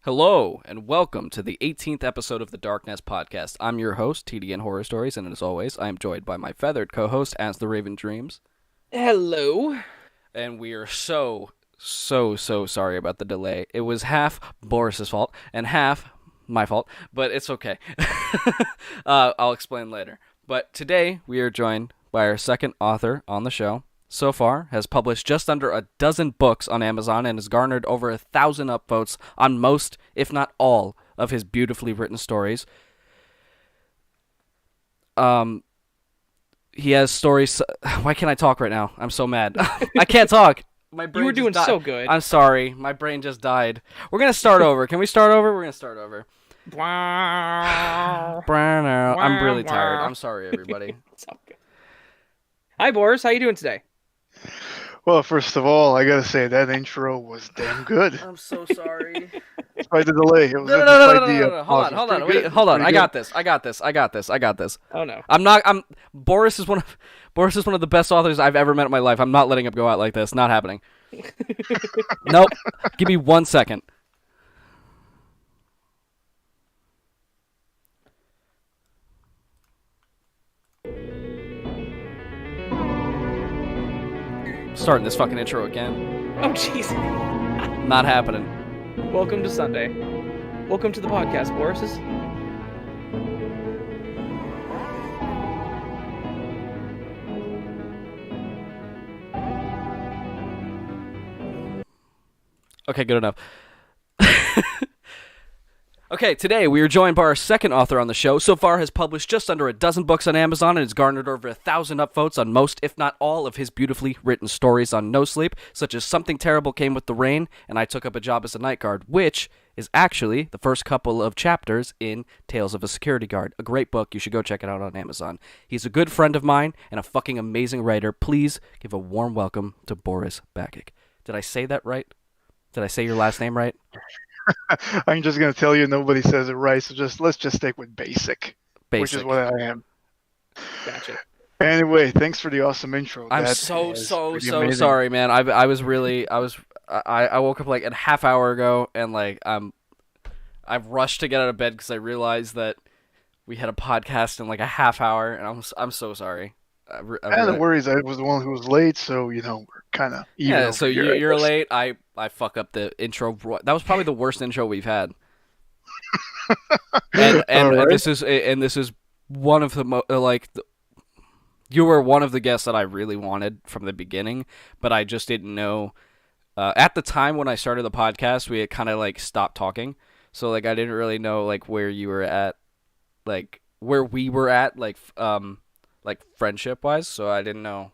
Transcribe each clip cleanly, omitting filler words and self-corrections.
Hello, and welcome to the 18th episode of the Darknest Podcast. I'm your host, TDN Horror Stories, and as always, I am joined by my feathered co-host, As the Raven Dreams. Hello. And we are so sorry about the delay. It was half Boris's fault and half my fault, but it's okay. I'll explain later. But today, we are joined by our second author on the show. So far, has published just under a dozen books on Amazon and has garnered over 1,000 upvotes on most, if not all, of his beautifully written stories. He has stories. Why can't I talk right now? I'm so mad. I can't talk. My brain You were doing just died. so good. I'm sorry. My brain just died. We're gonna start over. Can we start over? We're gonna start over. I'm really tired. I'm sorry, everybody. It's all good. Hi, Boris. How you doing today? Well, first of all, I gotta say that intro was damn good. I'm so sorry. Despite the delay, it was No. Hold on. I got this. Oh no. Boris is one of the best authors I've ever met in my life. I'm not letting him go out like this. Not happening. Nope. Give me 1 second. Starting this fucking intro again. Oh jeez. Not happening. Welcome to Sunday. Welcome to the podcast, Boris. Okay, good enough. Okay, today we are joined by our second author on the show. So far has published just under a dozen books on Amazon and has garnered over 1,000 upvotes on most, if not all, of his beautifully written stories on No Sleep, such as Something Terrible Came with the Rain and I Took Up a Job as a Night Guard, which is actually the first couple of chapters in Tales of a Security Guard. A great book. You should go check it out on Amazon. He's a good friend of mine and a fucking amazing writer. Please give a warm welcome to Boris Bacic. Did I say that right? Did I say your last name right? I'm just gonna tell you, nobody says it right. So let's just stick with basic, Basic. which is what I am. Gotcha. Anyway, thanks for the awesome intro. I'm That so was pretty amazing. sorry, man. I woke up like a half hour ago and like I've rushed to get out of bed because I realized that we had a podcast in like a half hour, and I'm so sorry. No worries. I was the one who was late, so we're kind of even. Yeah, over so here, I you're guess. late. I fuck up the intro. That was probably the worst intro we've had. And All right. this is one of the you were one of the guests that I really wanted from the beginning, but I just didn't know. At the time when I started the podcast, we had kind of like stopped talking, so like I didn't really know like where you were at, like where we were at, like friendship wise. So I didn't know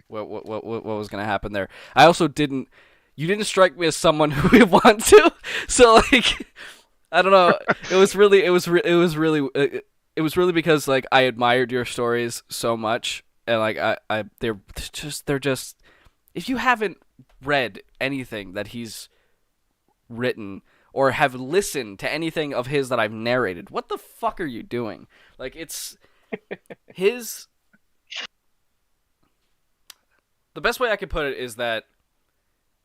what was gonna happen there. I also didn't. You didn't strike me as someone who would want to. So like, I don't know. It was really because like I admired your stories so much, and like they're just. If you haven't read anything that he's written or have listened to anything of his that I've narrated, what the fuck are you doing? Like it's his. The best way I could put it is that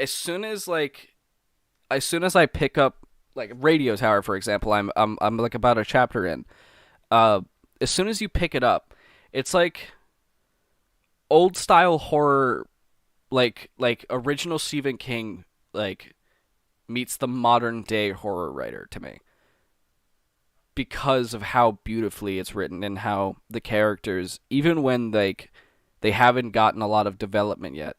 as soon as I pick up like Radio Tower, for example, I'm like about a chapter in. As soon as you pick it up, it's like old style horror, like original Stephen King like meets the modern day horror writer to me, because of how beautifully it's written and how the characters, even when like they haven't gotten a lot of development yet,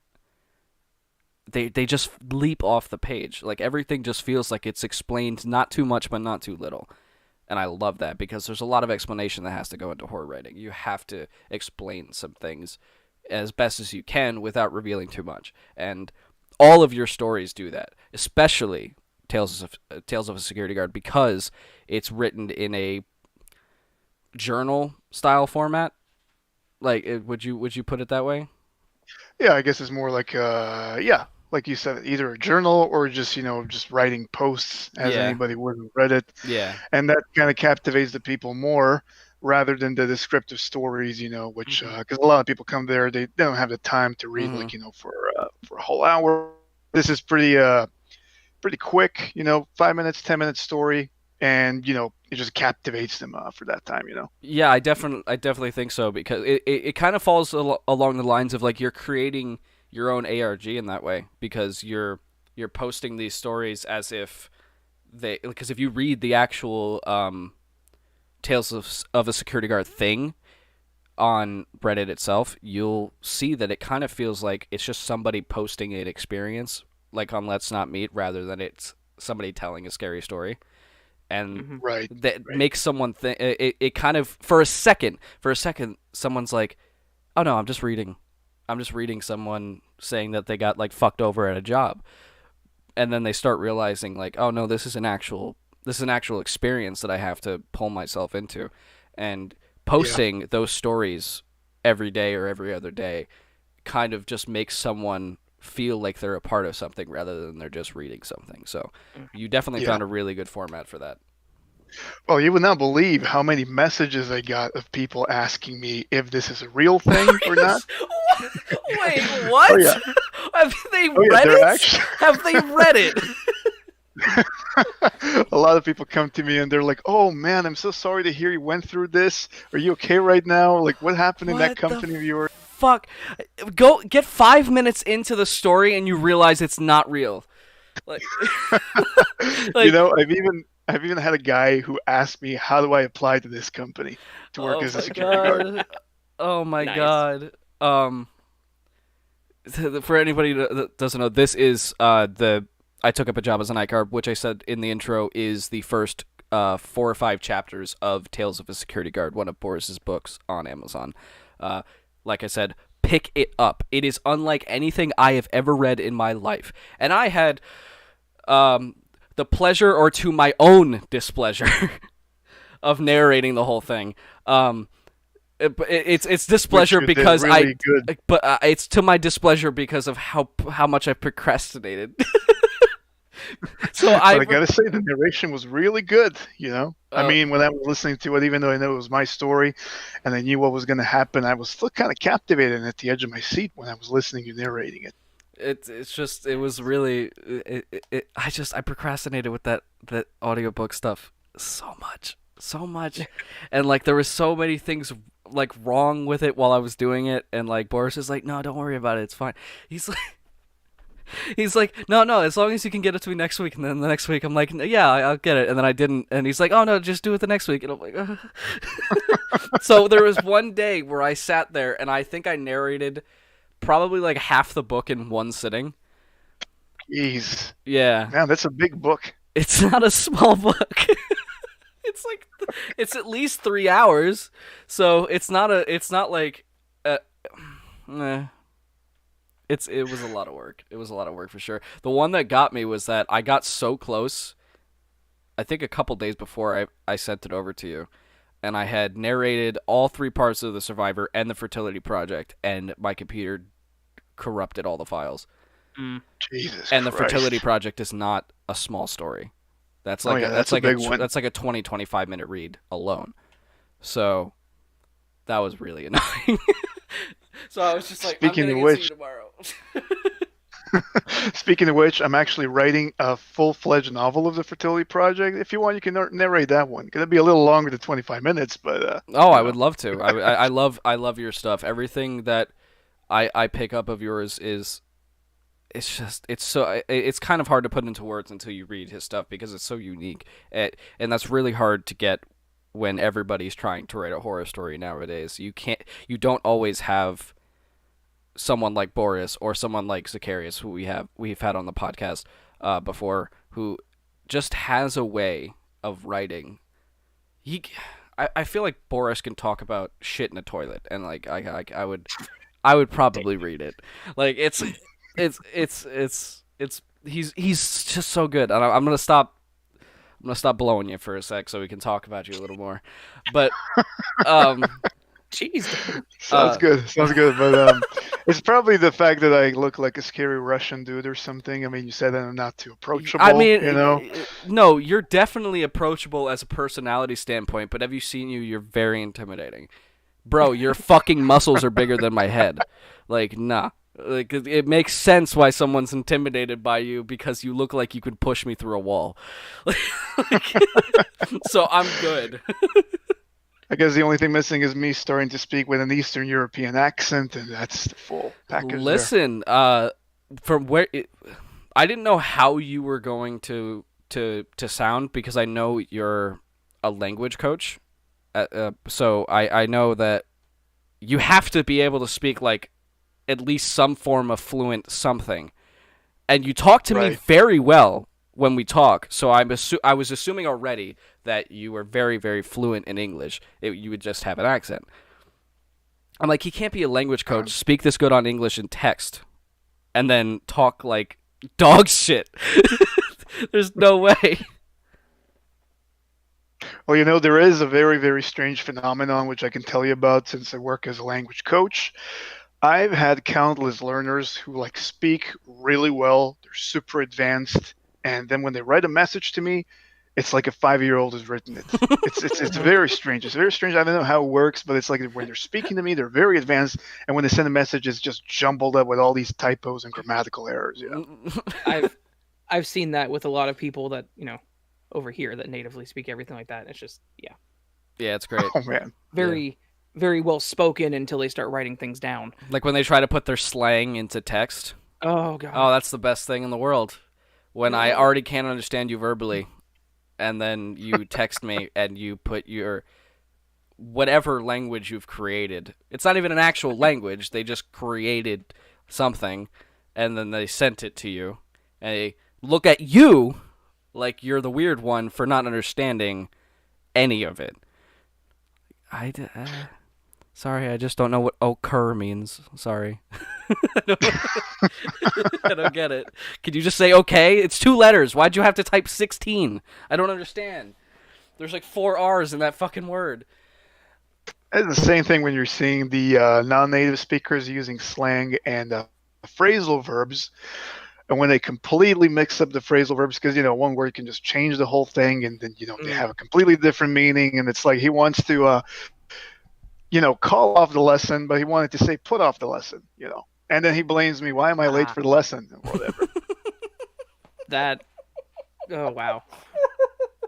they just leap off the page. Like everything just feels like it's explained, not too much but not too little. And I love that because there's a lot of explanation that has to go into horror writing. You have to explain some things as best as you can without revealing too much. And all of your stories do that, especially Tales of a Security Guard, because it's written in a journal style format. Like, would you put it that way? Yeah, I guess it's more like like you said, either a journal or just just writing posts as Yeah. anybody would who read it. Yeah. And that kind of captivates the people more rather than the descriptive stories, which because a lot of people come there, they don't have the time to read Mhm. for a whole hour. This is pretty pretty quick, 5 minutes, 10 minute story, and it just captivates them for that time. Yeah, I definitely think so, because it kind of falls along the lines of like you're creating your own ARG in that way, because you're posting these stories as if because if you read the actual Tales of a Security Guard thing on Reddit itself, you'll see that it kind of feels like it's just somebody posting an experience, like on Let's Not Meet, rather than it's somebody telling a scary story. And Right. that makes someone think it kind of for a second, someone's like, oh no, I'm just reading someone saying that they got like fucked over at a job, and then they start realizing like, oh no, this is an actual experience that I have to pull myself into. And posting those stories every day or every other day kind of just makes someone feel like they're a part of something rather than they're just reading something. So you definitely found a really good format for that. Well, you would not believe how many messages I got of people asking me if this is a real thing or not. Wait, what? Oh, yeah. Have they read it? Have they read it? A lot of people come to me and they're like, "Oh man, I'm so sorry to hear you went through this. Are you okay right now? Like, what happened in that company of yours?" Fuck. Go get 5 minutes into the story and you realize it's not real. Like, I've even had a guy who asked me, "How do I apply to this company to work as a security guard?" Oh my god. For anybody that doesn't know, this is I took up a job as a night guard, which I said in the intro is the first 4 or 5 chapters of Tales of a Security Guard, one of Boris's books on Amazon. Like I said, pick it up. It is unlike anything I have ever read in my life. And I had the pleasure, or to my own displeasure, of narrating the whole thing. It's displeasure because it's to my displeasure because of how much I procrastinated. But I gotta say, the narration was really good. I mean, when I was listening to it, even though I know it was my story, and I knew what was going to happen, I was still kind of captivated and at the edge of my seat when I was listening to you narrating it. It was really I procrastinated with that audiobook stuff so much, and like there was so many things like wrong with it while I was doing it, and like Boris is like, no, don't worry about it, it's fine. He's like, no, as long as you can get it to me next week. And then the next week I'm like, yeah, I'll get it. And then I didn't. And he's like, oh, no, just do it the next week. And I'm like, So there was one day where I sat there and I think I narrated probably like half the book in one sitting. Jeez. Yeah. Man, that's a big book. It's not a small book. It's at least 3 hours. So it's not like, It was a lot of work. It was a lot of work for sure. The one that got me was that I got so close, I think a couple days before I sent it over to you, and I had narrated all 3 parts of The Survivor and the Fertility Project, and my computer corrupted all the files. Jesus and the Christ. Fertility Project is not a small story. That's like that's like a 20-25 minute read alone. So that was really annoying. So I was just like, Speaking I'm of gonna see which, you tomorrow. Speaking of which, I'm actually writing a full-fledged novel of the Fertility Project. If you want, you can narrate that one. It's gonna be a little longer than 25 minutes, but I would love to. I love your stuff. Everything that I pick up of yours it's kind of hard to put into words until you read his stuff because it's so unique, and that's really hard to get when everybody's trying to write a horror story nowadays. You don't always have someone like Boris or someone like Zacharias, who we've had on the podcast before, who just has a way of writing. I feel like Boris can talk about shit in a toilet, and like I would probably read it. Like it's he's just so good. And I'm gonna stop blowing you for a sec so we can talk about you a little more. But jeez. Sounds good. But it's probably the fact that I look like a scary Russian dude or something. I mean, you said that I'm not too approachable. I mean, no, you're definitely approachable as a personality standpoint. But have you seen you? You're very intimidating, bro. Your fucking muscles are bigger than my head. Like, nah. Like it makes sense why someone's intimidated by you because you look like you could push me through a wall. So I'm good. I guess the only thing missing is me starting to speak with an Eastern European accent, and that's the full package there. Listen, from where I didn't know how you were going to sound because I know you're a language coach, so I know that you have to be able to speak like at least some form of fluent something, and you talk to me Right. very well when we talk. So I was assuming already that you were very very fluent in English. You would just have an accent. I'm like, he can't be a language coach, speak this good on English in text, and then talk like dog shit. There's no way. Well, there is a very, very strange phenomenon which I can tell you about since I work as a language coach. I've had countless learners who like speak really well, they're super advanced, and then when they write a message to me, it's like a 5-year-old has written it. It's very strange. It's very strange. I don't know how it works, but it's like when they're speaking to me, they're very advanced, and when they send a message, it's just jumbled up with all these typos and grammatical errors. I've seen that with a lot of people that over here that natively speak everything like that. It's just Yeah, it's great. Oh man, very very well spoken until they start writing things down. Like when they try to put their slang into text. Oh god. Oh, that's the best thing in the world. When I already can't understand you verbally, and then you text me and you put your whatever language you've created. It's not even an actual language. They just created something, and then they sent it to you. And they look at you like you're the weird one for not understanding any of it. Sorry, I just don't know what occur means. Sorry. I don't get it. Can you just say okay? It's 2 letters. Why'd you have to type 16? I don't understand. There's like 4 R's in that fucking word. it's the same thing when you're seeing the non-native speakers using slang and phrasal verbs. And when they completely mix up the phrasal verbs, because one word can just change the whole thing, and then they have a completely different meaning, and it's like he wants to call off the lesson, but he wanted to say put off the lesson, and then he blames me. Why am I late for the lesson or whatever? Oh wow.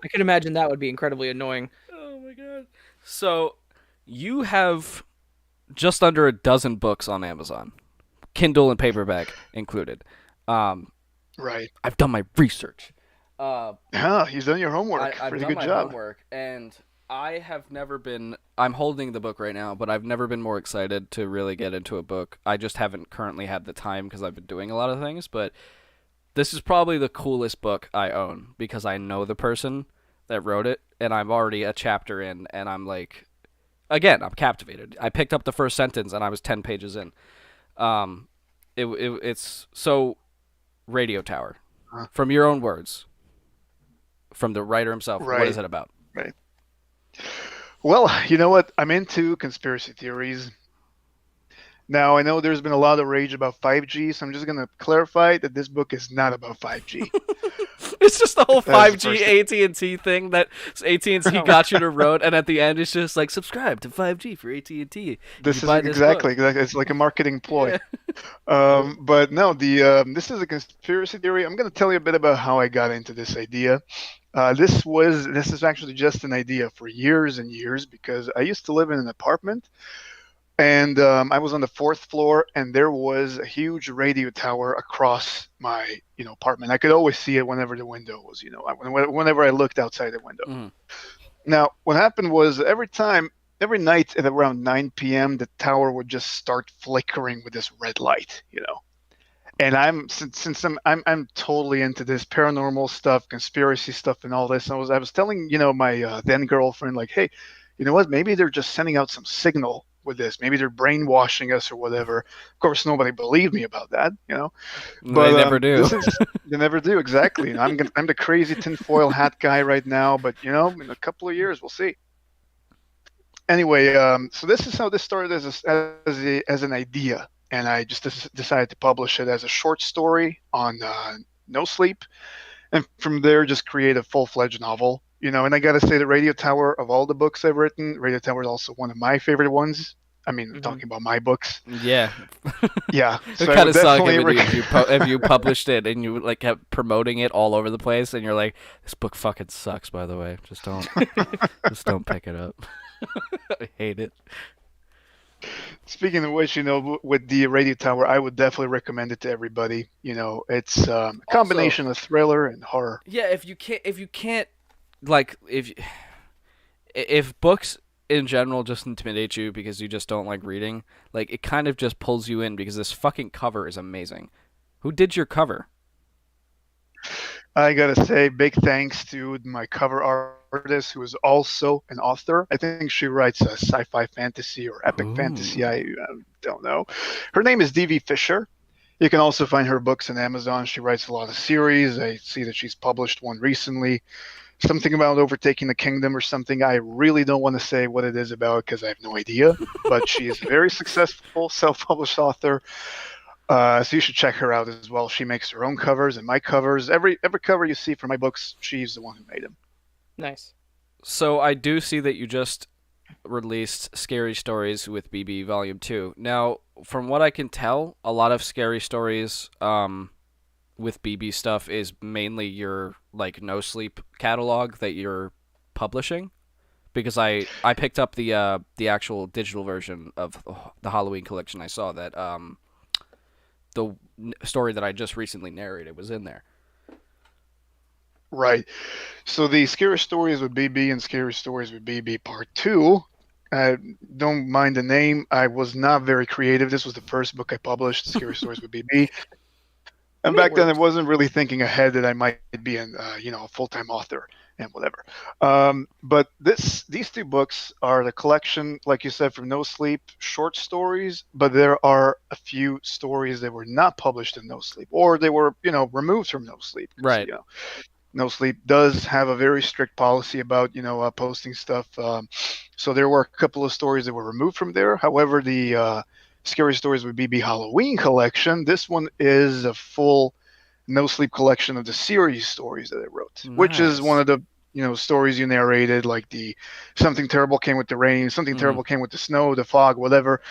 I can imagine that would be incredibly annoying. Oh my god. So you have just under a dozen books on Amazon, Kindle and paperback included. Right. I've done my research. Yeah, you've done your homework. I've Pretty done good my job. homework, and I have never been. I'm holding the book right now, but I've never been more excited to really get into a book. I just haven't currently had the time because I've been doing a lot of things. But this is probably the coolest book I own because I know the person that wrote it, and I'm already a chapter in, and I'm like, again, I'm captivated. I picked up the first sentence, and I was 10 pages in. It's so. Radio Tower, from your own words, from the writer himself. Right. What is it about? Right. Well, you know what? I'm into conspiracy theories. Now, I know there's been a lot of rage about 5G, so I'm just going to clarify that this book is not about 5G. It's just the whole That's the 5G first AT&T thing that AT&T got you to wrote, and at the end it's just like, subscribe to 5G for AT&T. This is exactly. It's like a marketing ploy. But no, this is a conspiracy theory. I'm going to tell you a bit about how I got into this idea. This is actually just an idea for years and years because I used to live in an apartment. And I was on the 4th floor, and there was a huge radio tower across my, apartment. I could always see it whenever the window was, whenever I looked outside the window. Mm-hmm. Now, what happened was every night at around 9 p.m., the tower would just start flickering with this red light, And I'm totally into this paranormal stuff, conspiracy stuff, and all this. And I was telling my then girlfriend, like, hey, you know what? Maybe they're just sending out some signal with this. Maybe they're brainwashing us or whatever. Of course, nobody believed me about that, But they never do. They never do, exactly. I'm the crazy tinfoil hat guy right now, but in a couple of years we'll see. Anyway, so this is how this started as an idea, and I just decided to publish it as a short story on No Sleep, and from there just create a full-fledged novel. And I got to say, the Radio Tower, of all the books I've written, Radio Tower is also one of my favorite ones. I mean, talking about my books. Yeah. Yeah, It so I kind would of suck definitely if you published it and you like kept promoting it all over the place, and you're like, this book fucking sucks. By the way, just don't pick it up. I hate it. Speaking of which, with the Radio Tower, I would definitely recommend it to everybody. It's a combination of thriller and horror. Yeah, if you can't like if books in general just intimidate you because you just don't like reading, like it kind of just pulls you in because this fucking cover is amazing. Who did your cover? I gotta say, big thanks to my cover artist, who is also an author. I think she writes a sci-fi fantasy or epic fantasy. I don't know. Her name is D.V. Fisher. You can also find her books on Amazon. She writes a lot of series. I see that she's published one recently. Something about overtaking the kingdom or something. I really don't want to say what it is about because I have no idea. But she is a very successful self-published author. So you should check her out as well. She makes her own covers and my covers. Every cover you see for my books, she's the one who made them. Nice. So I do see that you just released Scary Stories with BB Volume 2. Now, from what I can tell, a lot of Scary Stories with BB stuff is mainly your like No Sleep catalog that you're publishing, because I picked up the actual digital version of the Halloween collection. I saw that the story that I just recently narrated was in there. Right. So the Scary Stories with BB and Scary Stories with BB Part 2, don't mind the name. I was not very creative. This was the first book I published, Scary Stories with BB. And back then I wasn't really thinking ahead that I might be a full-time author and whatever. But these two books are the collection, like you said, from No Sleep, short stories, but there are a few stories that were not published in No Sleep, or they were, removed from No Sleep. Right. No Sleep does have a very strict policy about, posting stuff. So there were a couple of stories that were removed from there. However, the Scary Stories with BB Halloween collection, this one is a full No Sleep collection of the series stories that I wrote, which is one of the stories you narrated, like the something terrible came with the rain, something terrible came with the snow, the fog, whatever.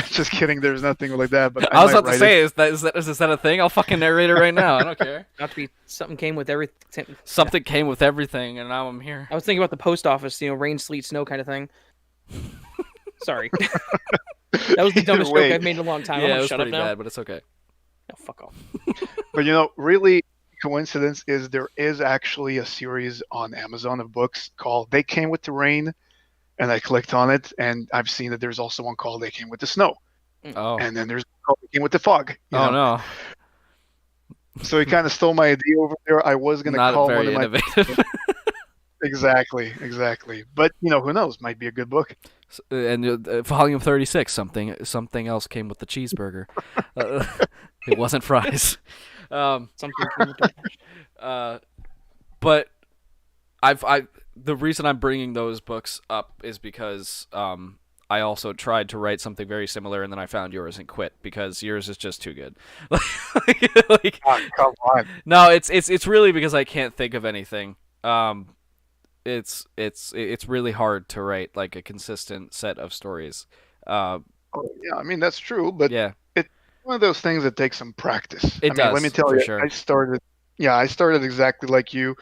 Just kidding. There's nothing like that. But I was about to say, is that a thing? I'll fucking narrate it right now. I don't care. Not to be something came with everything. Something came with everything, and now I'm here. I was thinking about the post office, rain, sleet, snow kind of thing. Sorry. That was the dumbest joke I've made in a long time. Yeah, I'm it was shut pretty up now. bad, but it's okay. No, fuck off. But really, coincidence is there is actually a series on Amazon of books called They Came with the Rain, and I clicked on it, and I've seen that there's also one called They Came with the Snow. Oh. And then there's one called They Came with the Fog. No. So he kind of stole my idea over there. I was going to call very one of my innovative. Exactly. But who knows? Might be a good book. And volume 36, something else came with the cheeseburger. It wasn't fries. But the reason I'm bringing those books up is because I also tried to write something very similar, and then I found yours and quit because yours is just too good. Come on. No, it's really because I can't think of anything. It's really hard to write like a consistent set of stories. Yeah, I mean that's true, but yeah, it's one of those things that takes some practice. It does. Let me tell you, sure. I started exactly like you.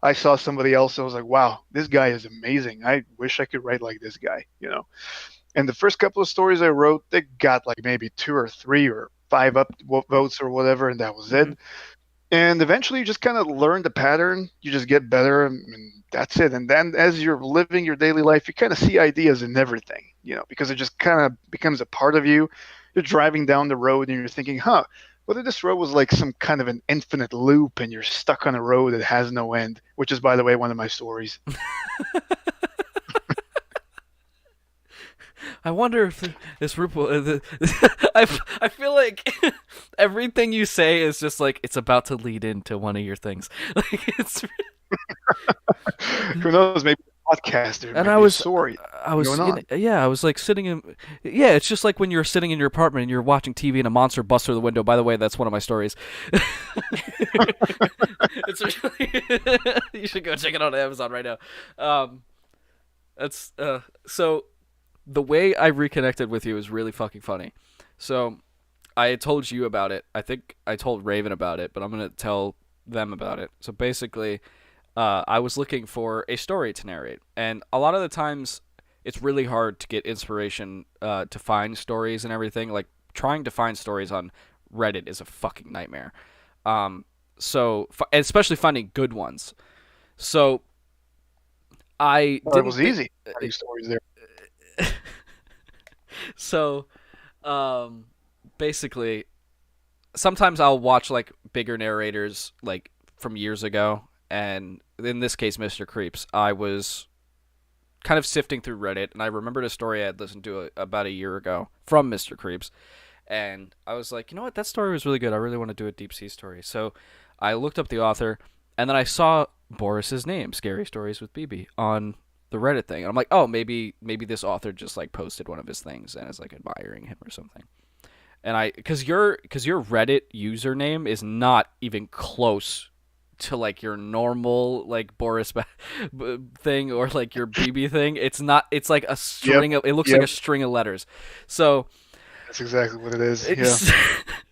I saw somebody else, and I was like, wow, this guy is amazing. I wish I could write like this guy, And the first couple of stories I wrote, they got like maybe 2 or 3 or 5 votes or whatever, and that was it. And eventually you just kind of learn the pattern. You just get better, and that's it. And then as you're living your daily life, you kind of see ideas in everything, because it just kind of becomes a part of you. You're driving down the road and you're thinking, what if this road was like some kind of an infinite loop and you're stuck on a road that has no end, which is, by the way, one of my stories. I wonder if this RuPaul. I feel like everything you say is just like it's about to lead into one of your things. Like it's. Who knows? Maybe a podcaster. And I was like sitting in. Yeah, it's just like when you're sitting in your apartment and you're watching TV and a monster busts through the window. By the way, that's one of my stories. It's really. You should go check it out on Amazon right now. So. the way I reconnected with you is really fucking funny. So I told you about it. I think I told Raven about it, but I'm gonna tell them about it. So basically, I was looking for a story to narrate, and a lot of the times it's really hard to get inspiration to find stories and everything. Like trying to find stories on Reddit is a fucking nightmare. So especially finding good ones. So it was easy finding stories there. So, basically, sometimes I'll watch like bigger narrators like from years ago, and in this case, Mr. Creeps. I was kind of sifting through Reddit, and I remembered a story I had listened to about a year ago from Mr. Creeps, and I was like, you know what, that story was really good. I really want to do a deep sea story. So I looked up the author, and then I saw Boris's name, Scary Stories with BB, on the Reddit thing. And I'm like, oh, maybe this author just like posted one of his things and is like admiring him or something. And because your Reddit username is not even close to like your normal like Boris thing or like your BB thing. It's not. It's like a string of. It looks like a string of letters. So that's exactly what it is.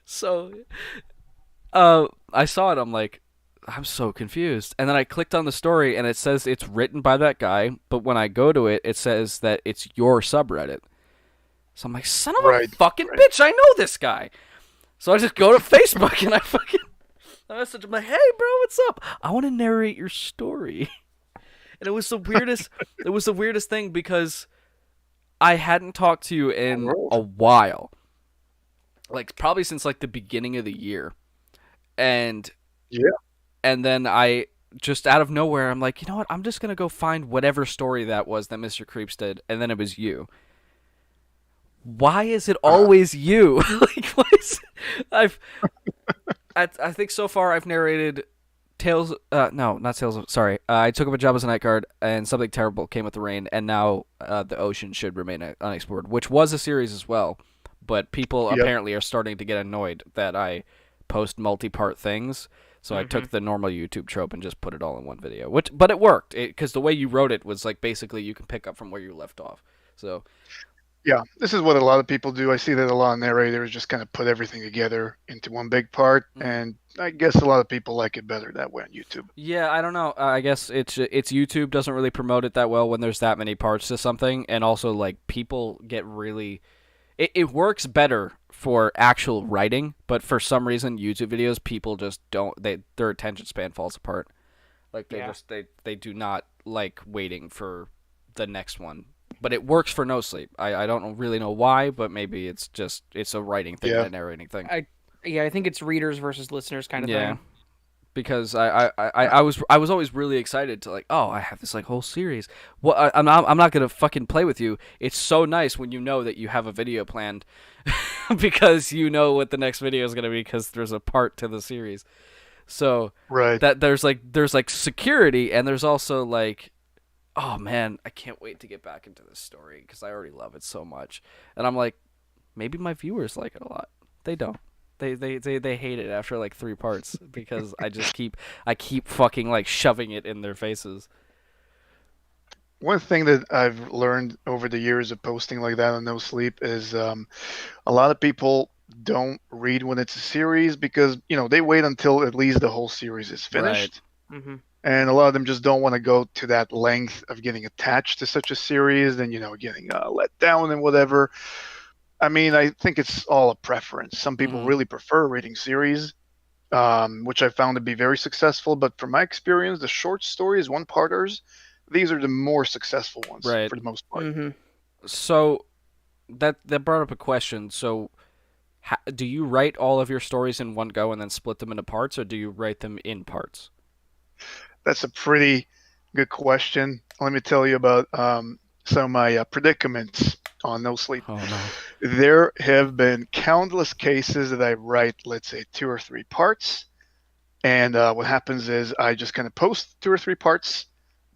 So, I saw it. I'm like, I'm so confused. And then I clicked on the story, and it says it's written by that guy. But when I go to it, it says that it's your subreddit. So I'm like, son of a fucking bitch, I know this guy. So I just go to Facebook, and I message him like, hey, bro, what's up? I want to narrate your story. And it was the weirdest. It was the weirdest thing because I hadn't talked to you in a while. Like, probably since, like, the beginning of the year. And then I, just out of nowhere, I'm like, you know what? I'm just going to go find whatever story that was that Mr. Creeps did. And then it was you. Why is it always you? Like, what is it? I think so far I've narrated Tales... no, not Tales of... Sorry. I took up a job as a night guard, and something terrible came with the rain, and now the ocean should remain unexplored, which was a series as well. But people apparently are starting to get annoyed that I post multi-part things. So I took the normal YouTube trope and just put it all in one video. But it worked, because the way you wrote it was like basically you can pick up from where you left off. So... Yeah, this is what a lot of people do. I see that a lot of narrators just kind of put everything together into one big part, and I guess a lot of people like it better that way on YouTube. Yeah, I don't know. I guess it's YouTube doesn't really promote it that well when there's that many parts to something, and also like people get really... It works better for actual writing, but for some reason YouTube videos, people just don't... their attention span falls apart. Like they do not like waiting for the next one. But it works for No Sleep. I don't really know why, but maybe it's a writing thing, a narrating thing. I think it's readers versus listeners kind of thing. Because I was always really excited to like, oh, I have this like whole series. Well, I'm not gonna fucking play with you. It's so nice when you know that you have a video planned, because you know what the next video is gonna be because there's a part to the series. So that there's like security, and there's also like, oh man, I can't wait to get back into this story because I already love it so much. And I'm like, maybe my viewers like it a lot. They don't. They hate it after like 3 parts because I keep fucking like shoving it in their faces. One thing that I've learned over the years of posting like that on No Sleep is a lot of people don't read when it's a series because, they wait until at least the whole series is finished. Right. Mm-hmm. And a lot of them just don't want to go to that length of getting attached to such a series and, getting let down and whatever. I mean, I think it's all a preference. Some people really prefer reading series, which I found to be very successful. But from my experience, the short stories, one-parters, these are the more successful ones for the most part. Mm-hmm. So that brought up a question. So do you write all of your stories in one go and then split them into parts, or do you write them in parts? That's a pretty good question. Let me tell you about some of my predicaments on No Sleep. Oh, no. There have been countless cases that I write, let's say, 2 or 3 parts. And what happens is I just kind of post 2 or 3 parts,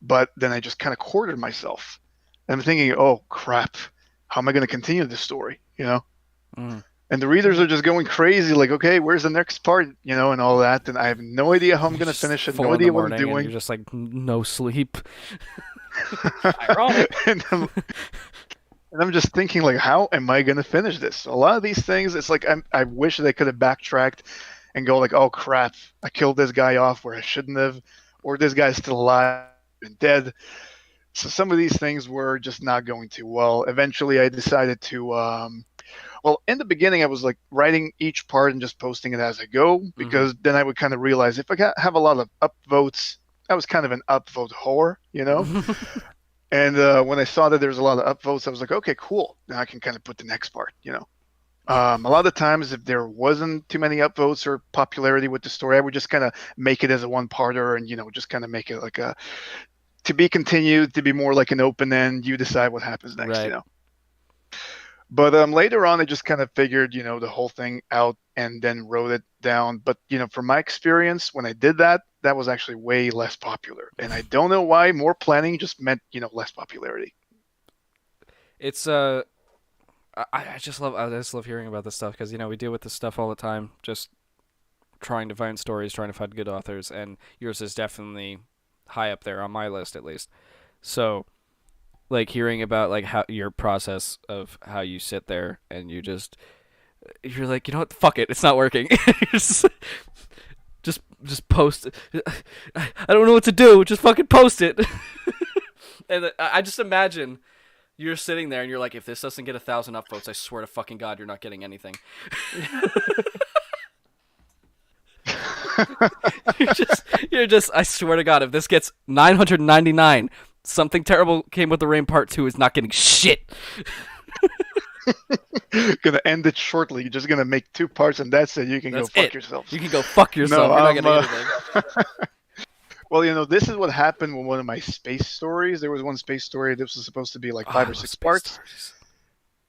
but then I just kind of quarter myself. And I'm thinking, oh, crap, how am I going to continue this story, And the readers are just going crazy, like, okay, where's the next part, and all that. And I have no idea how I'm going to finish it, no idea what I'm doing. You're just like, no sleep. Ironic. And I'm just thinking, like, how am I going to finish this? A lot of these things, it's like I wish they could have backtracked and go like, oh crap, I killed this guy off where I shouldn't have, or this guy's still alive and dead. So some of these things were just not going too well. Eventually, I decided to. Well, in the beginning, I was like writing each part and just posting it as I go, because then I would kind of realize if I have a lot of upvotes, I was kind of an upvote whore, you know. And when I saw that there was a lot of upvotes, I was like, okay, cool. Now I can kind of put the next part, you know. A lot of times, if there wasn't too many upvotes or popularity with the story, I would just kind of make it as a one-parter and, you know, just kind of make it like a to be continued, to be more like an open end. You decide what happens next, Right. you know. But later on, I just kind of figured, you know, the whole thing out and then wrote it down. But, you know, from my experience, when I did that, that was actually way less popular. And I don't know why. More planning just meant, you know, less popularity. It's I just love hearing about this stuff because you know we deal with this stuff all the time, just trying to find stories, trying to find good authors, and yours is definitely high up there on my list at least. So, like hearing about like how your process of how you sit there and you're like, you know what, fuck it, it's not working. just, just post. I don't know what to do. Just fucking post it. And I just imagine you're sitting there and you're like, if this doesn't get 1,000 upvotes, I swear to fucking God, you're not getting anything. you're just, I swear to God, if this gets 999, Something Terrible Came with the Rain Part 2 is not getting shit. Gonna end it shortly. You're just gonna make 2 parts and that's it. You can go fuck yourself. You can go fuck yourself. No, you're not getting anything. Well, you know, this is what happened with one of my space stories. There was one space story that was supposed to be like 5 or 6 parts. Stories.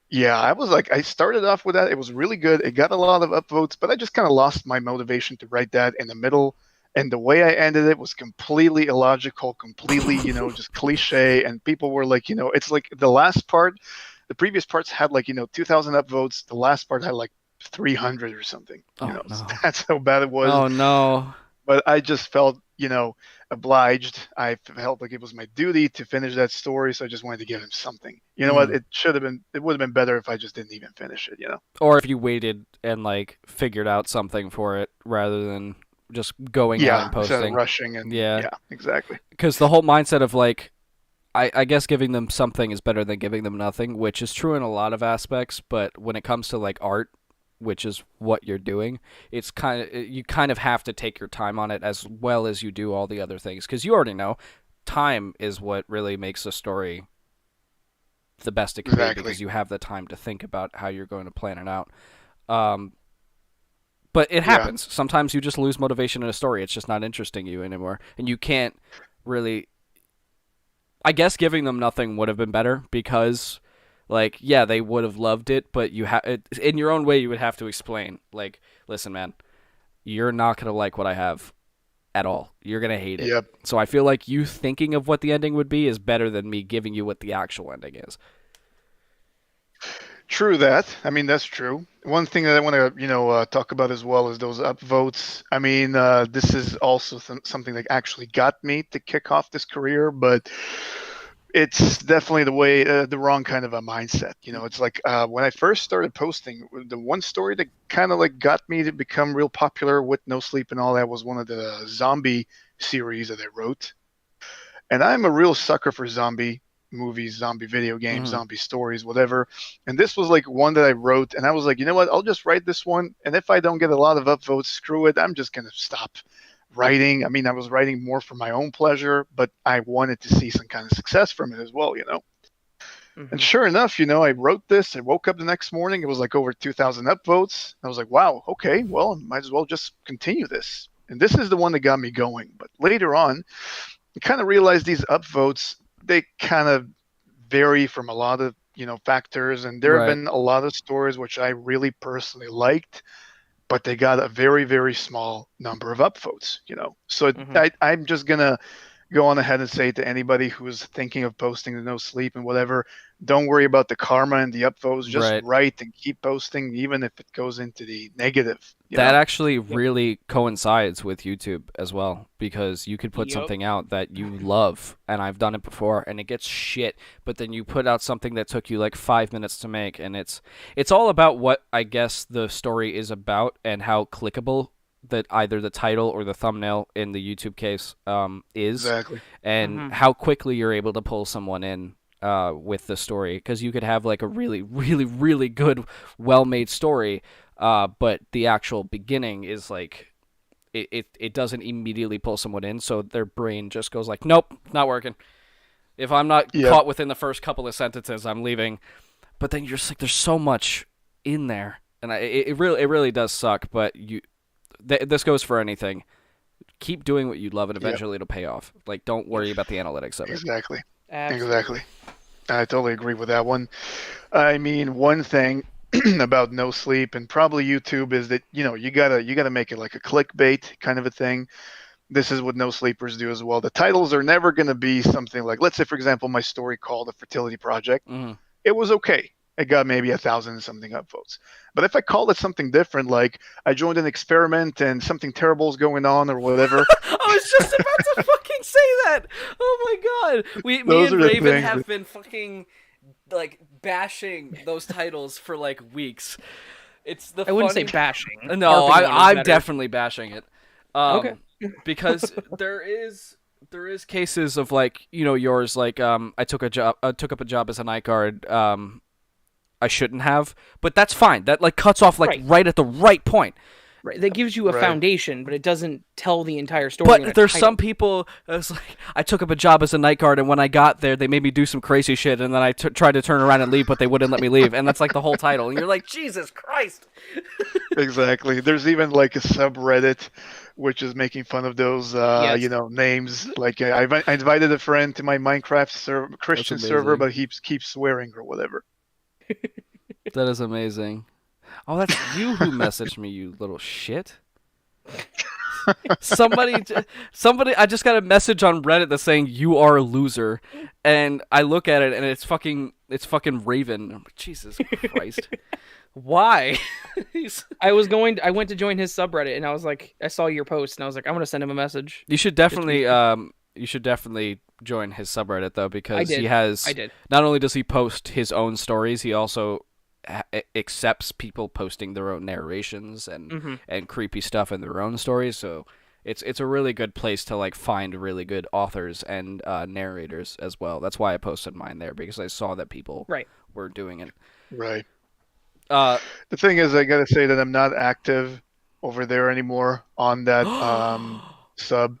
Yeah, I started off with that. It was really good. It got a lot of upvotes, but I just kind of lost my motivation to write that in the middle. And the way I ended it was completely illogical, completely, you know, just cliche. And people were like, you know, it's like the last part, the previous parts had like, you know, 2,000 upvotes. The last part had like 300 or something. You know, no. that's how bad it was. Oh, no. But I just felt, you know, obliged. I felt like it was my duty to finish that story, so I just wanted to give him something. You know what? It would have been better if I just didn't even finish it, you know? Or if you waited and, like, figured out something for it rather than just going out and posting. Instead of rushing. And, yeah, exactly. Because the whole mindset of, like, I guess giving them something is better than giving them nothing, which is true in a lot of aspects, but when it comes to, like, art, which is what you're doing, it's you kind of have to take your time on it as well as you do all the other things, because you already know time is what really makes a story the best it can be, because you have the time to think about how you're going to plan it out. But it happens. Sometimes you just lose motivation in a story. It's just not interesting you anymore, and you can't really. I guess giving them nothing would have been better because, like, yeah, they would have loved it, but you in your own way, you would have to explain, like, listen, man, you're not going to like what I have at all. You're going to hate it. Yep. So I feel like you thinking of what the ending would be is better than me giving you what the actual ending is. True that. I mean, that's true. One thing that I want to, you know, talk about as well is those upvotes. I mean, this is also something that actually got me to kick off this career, but it's definitely the wrong kind of a mindset. You know, it's like when I first started posting, the one story that kind of like got me to become real popular with No Sleep and all that was one of the zombie series that I wrote. And I'm a real sucker for zombie movies, zombie video games, zombie stories, whatever. And this was like one that I wrote, and I was like, you know what? I'll just write this one, and if I don't get a lot of upvotes, screw it. I'm just gonna stop writing. I mean, I was writing more for my own pleasure, but I wanted to see some kind of success from it as well, you know. And sure enough, you know, I wrote this. I woke up the next morning. It was like over 2,000 upvotes. I was like, wow, okay, well, I might as well just continue this. And this is the one that got me going. But later on, I kind of realized these upvotes, they kind of vary from a lot of, you know, factors. And there have been a lot of stories which I really personally liked, but they got a very, very small number of upvotes, you know. So I'm just going to go on ahead and say to anybody who's thinking of posting the no sleep and whatever, don't worry about the karma and the upvotes. Just Right. write and keep posting, even if it goes into the negative. That actually really coincides with YouTube as well, because you could put something out that you love, and I've done it before, and it gets shit, but then you put out something that took you like 5 minutes to make, and it's all about what I guess the story is about and how clickable that either the title or the thumbnail in the YouTube case is, Exactly. and how quickly you're able to pull someone in with the story, because you could have like a really, really, really good, well-made story, but the actual beginning is like it doesn't immediately pull someone in, so their brain just goes like, nope, not working. If I'm not caught within the first couple of sentences, I'm leaving. But then you're just like, there's so much in there, and it really does suck. But this goes for anything. Keep doing what you love, and eventually it'll pay off. Like, don't worry about the analytics of it. Exactly. Absolutely. Exactly. I totally agree with that one. I mean, one thing about no sleep and probably YouTube is that you gotta make it like a clickbait kind of a thing. This is what no sleepers do as well. The titles are never gonna be something like, let's say for example, my story called The Fertility Project. It was okay. It got maybe 1,000 and something upvotes. But if I called it something different, like I joined an experiment and something terrible is going on or whatever. I was just about to fucking say that. Oh my god. Me and Raven have been fucking like bashing those titles for like weeks. I wouldn't say bashing. No, I'm definitely bashing it. Okay. Because there is cases of like, yours, like I took up a job as a night guard. I shouldn't have, but that's fine. That like cuts off like right at the right point. Right, that gives you a foundation, but it doesn't tell the entire story. But there's some people that's like, I took up a job as a night guard, and when I got there, they made me do some crazy shit, and then I tried to turn around and leave, but they wouldn't let me leave, and that's like the whole title, and you're like, Jesus Christ. Exactly. There's even like a subreddit which is making fun of those names. Like I invited a friend to my Minecraft Christian server, but he keeps swearing or whatever. That is amazing. Oh, that's you who messaged me, you little shit. Somebody, I just got a message on Reddit that's saying you are a loser, and I look at it and it's fucking Raven. I'm like, Jesus Christ. Why? I went to join his subreddit, and I was like, I saw your post, and I was like, I'm gonna send him a message. You should definitely join his subreddit though, because I did. Not only does he post his own stories, he also accepts people posting their own narrations and creepy stuff in their own stories. So it's a really good place to like find really good authors and narrators as well. That's why I posted mine there, because I saw that people were doing it. Right. The thing is, I gotta say that I'm not active over there anymore on that sub.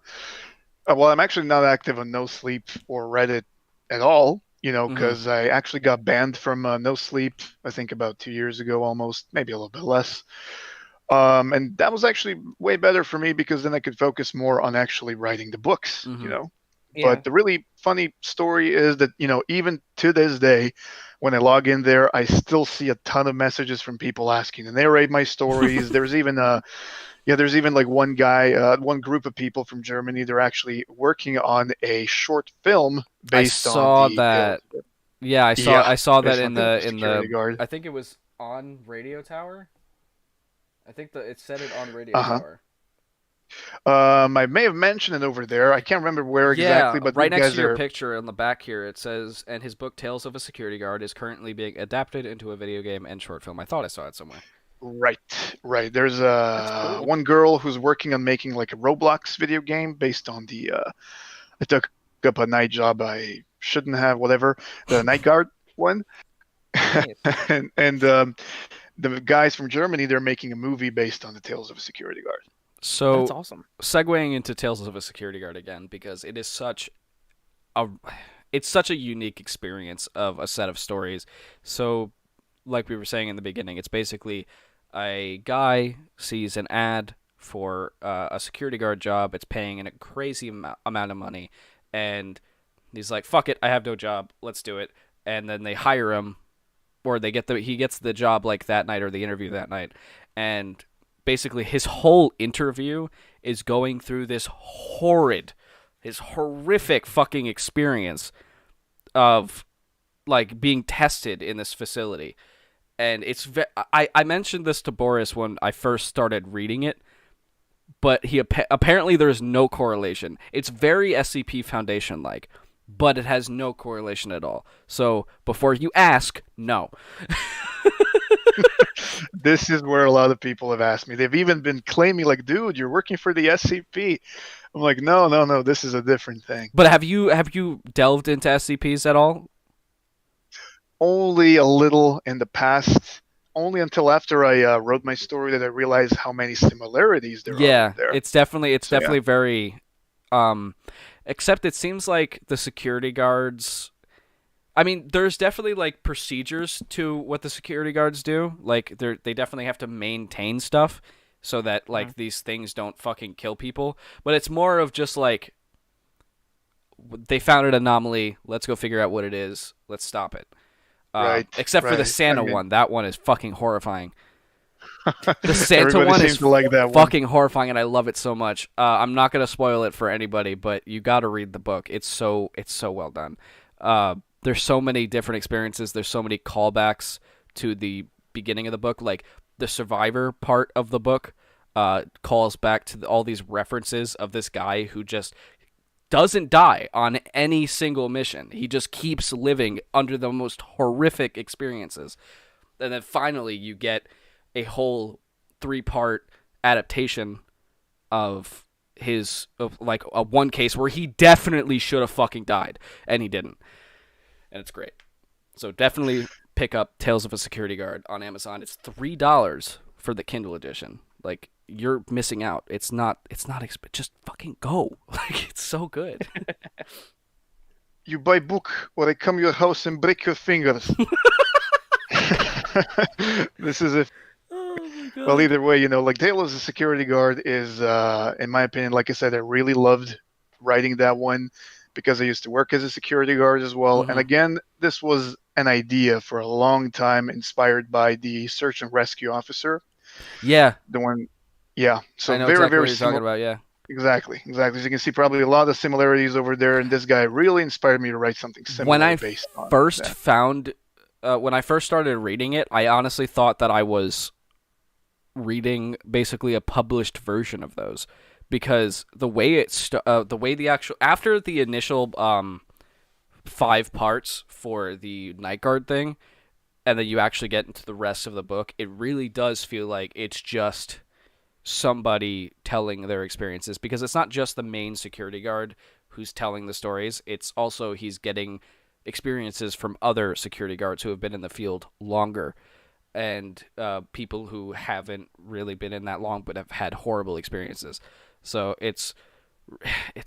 Well, I'm actually not active on No Sleep or Reddit at all. Because I actually got banned from No Sleep, I think about 2 years ago almost, maybe a little bit less. And that was actually way better for me, because then I could focus more on actually writing the books, Yeah. But the really funny story is that, even to this day, when I log in there, I still see a ton of messages from people asking to narrate my stories. There's even like one guy, one group of people from Germany. They're actually working on a short film based on that. Yeah, I saw that in the Guard. I think it was on Radio Tower. I think it said it on Radio Tower. I may have mentioned it over there. I can't remember where exactly, but right next to your picture on the back here, it says, and his book Tales of a Security Guard is currently being adapted into a video game and short film. I thought I saw it somewhere. Right. There's one girl who's working on making like a Roblox video game based on the I took up a night job I shouldn't have, whatever, the night guard one. and the guys from Germany, they're making a movie based on the Tales of a Security Guard. So that's awesome. Segueing into Tales of a Security Guard again, because it is such a unique experience of a set of stories. So like we were saying in the beginning, it's basically a guy sees an ad for a security guard job. It's paying a crazy amount of money, and he's like, fuck it, I have no job, let's do it. And then they hire him, or he gets the job like that night, or the interview that night. And basically his whole interview is going through this horrid his horrific fucking experience of like being tested in this facility. And it's I mentioned this to Boris when I first started reading it, but apparently there's no correlation. It's very SCP Foundation like, but it has no correlation at all. So before you ask, no. This is where a lot of people have asked me. They've even been claiming, like, dude, you're working for the SCP. I'm like, no, this is a different thing. But have you delved into SCPs at all? Only a little in the past. Only until after I wrote my story that I realized how many similarities there are there. It's definitely very except it seems like the security guards, I mean, there's definitely like procedures to what the security guards do. Like they definitely have to maintain stuff so that like these things don't fucking kill people. But it's more of just like they found an anomaly. Let's go figure out what it is. Let's stop it. Except for the Santa one. That one is fucking horrifying. The Santa one is like that fucking horrifying, and I love it so much. I'm not gonna spoil it for anybody, but you got to read the book. It's so well done. There's so many different experiences. There's so many callbacks to the beginning of the book. Like the survivor part of the book calls back to all these references of this guy who just doesn't die on any single mission. He just keeps living under the most horrific experiences. And then finally you get a whole 3-part adaptation of like a one case where he definitely should have fucking died and he didn't. And it's great. So definitely pick up Tales of a Security Guard on Amazon. It's $3 for the Kindle edition. Like, you're missing out. It's not just fucking go. Like, it's so good. You buy book or I come to your house and break your fingers. This is a well, either way, like Tales of a Security Guard is, in my opinion, like I said, I really loved writing that one because I used to work as a security guard as well. Mm-hmm. And again, this was an idea for a long time inspired by the search and rescue officer. Yeah. The one, yeah. So I know very, exactly very what you're talking about, yeah. Exactly. As you can see, probably a lot of similarities over there. And this guy really inspired me to write something similar. When I first started reading it, I honestly thought that I was reading basically a published version of those, because the way after the initial 5 parts for the Night Guard thing, and then you actually get into the rest of the book, it really does feel like it's just somebody telling their experiences, because it's not just the main security guard who's telling the stories, it's also he's getting experiences from other security guards who have been in the field longer, and people who haven't really been in that long but have had horrible experiences. So it's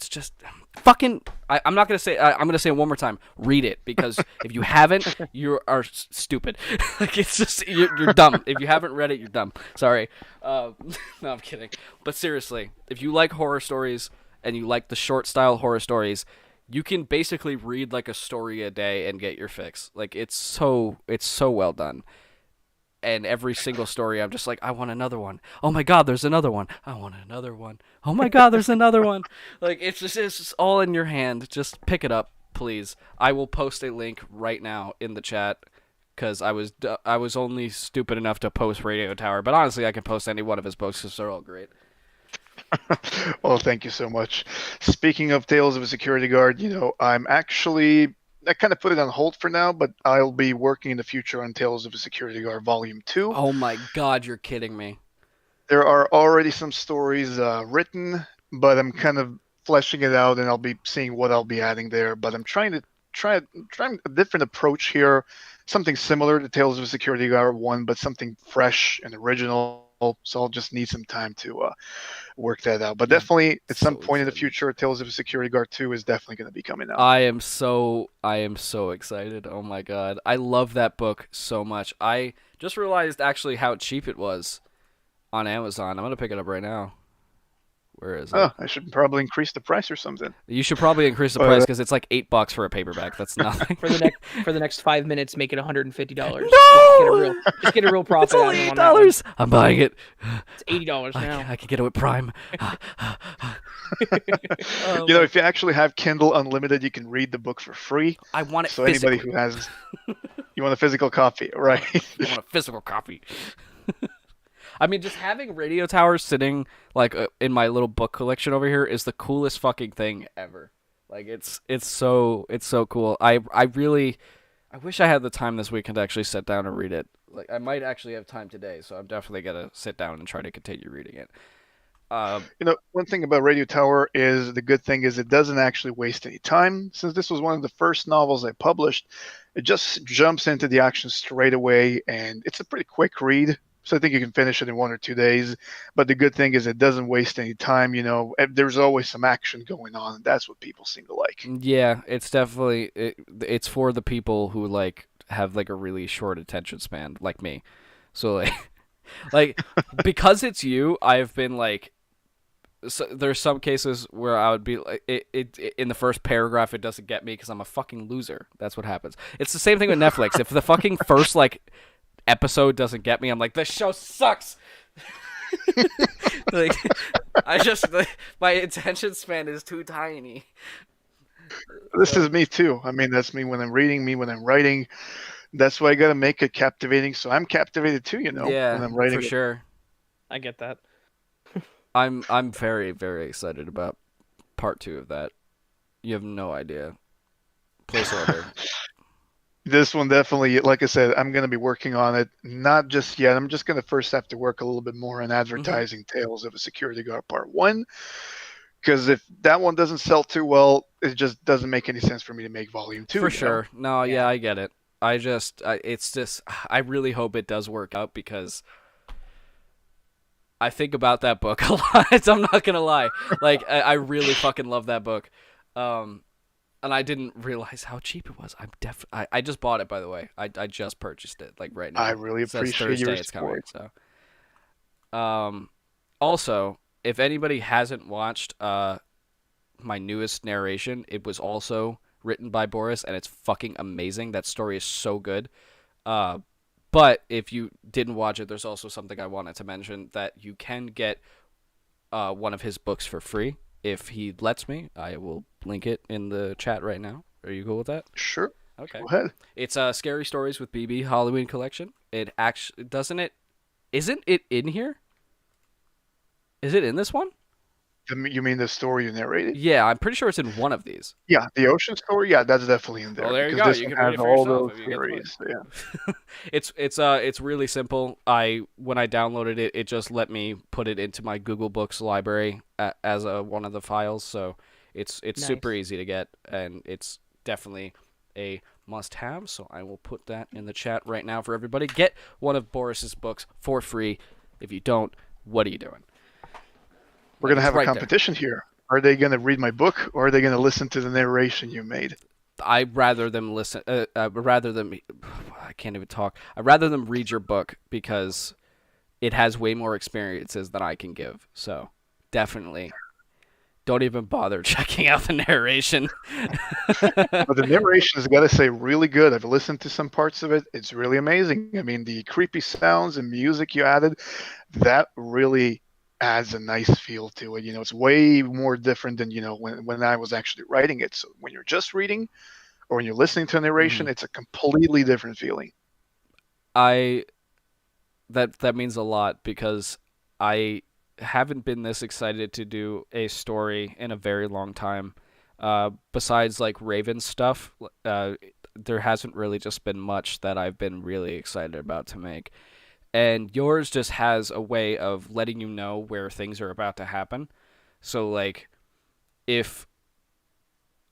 just fucking. I'm not gonna say. I'm gonna say it one more time. Read it, because if you haven't, you are stupid. Like, it's just you're dumb. If you haven't read it, you're dumb. Sorry. No, I'm kidding. But seriously, if you like horror stories and you like the short style horror stories, you can basically read like a story a day and get your fix. Like, it's so well done. And every single story, I'm just like, I want another one. Oh my God, there's another one. I want another one. Oh my God, there's another one. Like, it's just all in your hand. Just pick it up, please. I will post a link right now in the chat, because I was only stupid enough to post Radio Tower. But honestly, I can post any one of his books because they're all great. Well, thank you so much. Speaking of Tales of a Security Guard, I kind of put it on hold for now, but I'll be working in the future on Tales of a Security Guard Volume 2. Oh my God, you're kidding me. There are already some stories written, but I'm kind of fleshing it out, and I'll be seeing what I'll be adding there. But I'm trying a different approach here, something similar to Tales of a Security Guard 1, but something fresh and original. So I'll just need some time to work that out. But definitely, at some point in the future, Tales of a Security Guard 2 is definitely going to be coming out. I am so excited. Oh my God. I love that book so much. I just realized actually how cheap it was on Amazon. I'm going to pick it up right now. Where is it? Oh, I should probably increase the price or something. You should probably increase the price, because it's like $8 for a paperback. That's nothing. for the next 5 minutes, make it $150. No! Just get a real profit. It's only $8. I'm buying it. It's $80 now. I can get it with Prime. You know, if you actually have Kindle Unlimited, you can read the book for free. I want it So physically. anybody who has, you want a physical copy, right? I want a physical copy. I mean, just having Radio Towers sitting like in my little book collection over here is the coolest fucking thing ever. Like it's so cool. I wish I had the time this weekend to actually sit down and read it. Like I might actually have time today, so I'm definitely gonna sit down and try to continue reading it. You know, one thing about Radio Tower is the good thing is it doesn't actually waste any time. Since this was one of the first novels I published, it just jumps into the action straight away, and it's a pretty quick read. So I think you can finish it in 1 or 2 days. But the good thing is it doesn't waste any time. You know, there's always some action going on, and that's what people seem to like. Yeah, it's definitely it's for the people who like have like a really short attention span, like me. So like because it's you, I've been like. So there's some cases where I would be like, it in the first paragraph it doesn't get me because I'm a fucking loser. That's what happens. It's the same thing with Netflix. If the fucking first like episode doesn't get me, I'm like, this show sucks. Like my attention span is too tiny. This is me too. I mean, that's me when I'm reading, me when I'm writing. That's why I gotta make it captivating. So I'm captivated too, you know, yeah, when I'm writing. For sure. I get that. I'm very, very excited about part 2 of that. You have no idea. Place order. This one definitely, like I said, I'm going to be working on it. Not just yet. I'm just going to first have to work a little bit more on advertising Tales of a Security Guard Part 1. Because if that one doesn't sell too well, it just doesn't make any sense for me to make Volume 2. For sure. No, yeah, I get it. It's just, I really hope it does work out because I think about that book a lot. I'm not gonna lie. Like I really fucking love that book, and I didn't realize how cheap it was. I just bought it, by the way. I just purchased it like right now. I really appreciate your support. So, also, if anybody hasn't watched my newest narration, it was also written by Boris, and it's fucking amazing. That story is so good. But if you didn't watch it, there's also something I wanted to mention, that you can get one of his books for free if he lets me. I will link it in the chat right now. Are you cool with that? Sure. Okay. Go ahead. It's Scary Stories with BB Halloween Collection. It actually isn't it in here? Is it in this one? You mean the story you narrated? Yeah, I'm pretty sure it's in one of these. Yeah, the ocean story. Yeah, that's definitely in there. Well, there you because go. This You one can read has it for all yourself those if you get the theories. Yeah. It's really simple. When I downloaded it, it just let me put it into my Google Books library as one of the files. So it's Nice. super easy to get, and it's definitely a must-have. So I will put that in the chat right now for everybody. Get one of Boris's books for free. If you don't, what are you doing? We're gonna have right a competition here. Are they gonna read my book, or are they gonna listen to the narration you made? I'd rather them listen. Rather than I can't even talk. I'd rather them read your book because it has way more experiences than I can give. So definitely, don't even bother checking out the narration. But the narration has got to say really good. I've listened to some parts of it. It's really amazing. I mean, the creepy sounds and music you added, that really adds a nice feel to it. You know, it's way more different than, you know, when I was actually writing it. So when you're just reading or when you're listening to a narration, it's a completely different feeling. That means a lot because I haven't been this excited to do a story in a very long time. Besides like Raven stuff, there hasn't really just been much that I've been really excited about to make. And yours just has a way of letting you know where things are about to happen. So, like, if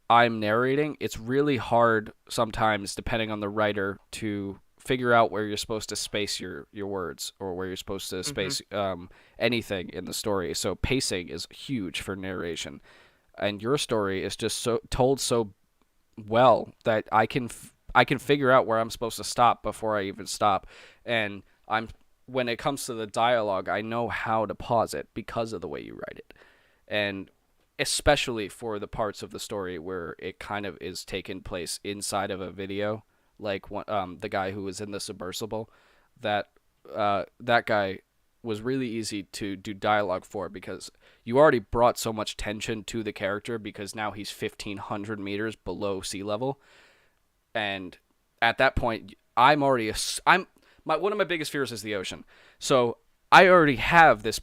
I'm narrating, it's really hard sometimes, depending on the writer, to figure out where you're supposed to space your words or where you're supposed to space anything in the story. So pacing is huge for narration. And your story is just so told so well that I can figure out where I'm supposed to stop before I even stop. And when it comes to the dialogue, I know how to pause it because of the way you write it. And especially for the parts of the story where it kind of is taking place inside of a video, like the guy who was in the submersible, that guy was really easy to do dialogue for, because you already brought so much tension to the character, because now he's 1,500 meters below sea level, and at that point, one of my biggest fears is the ocean. So I already have this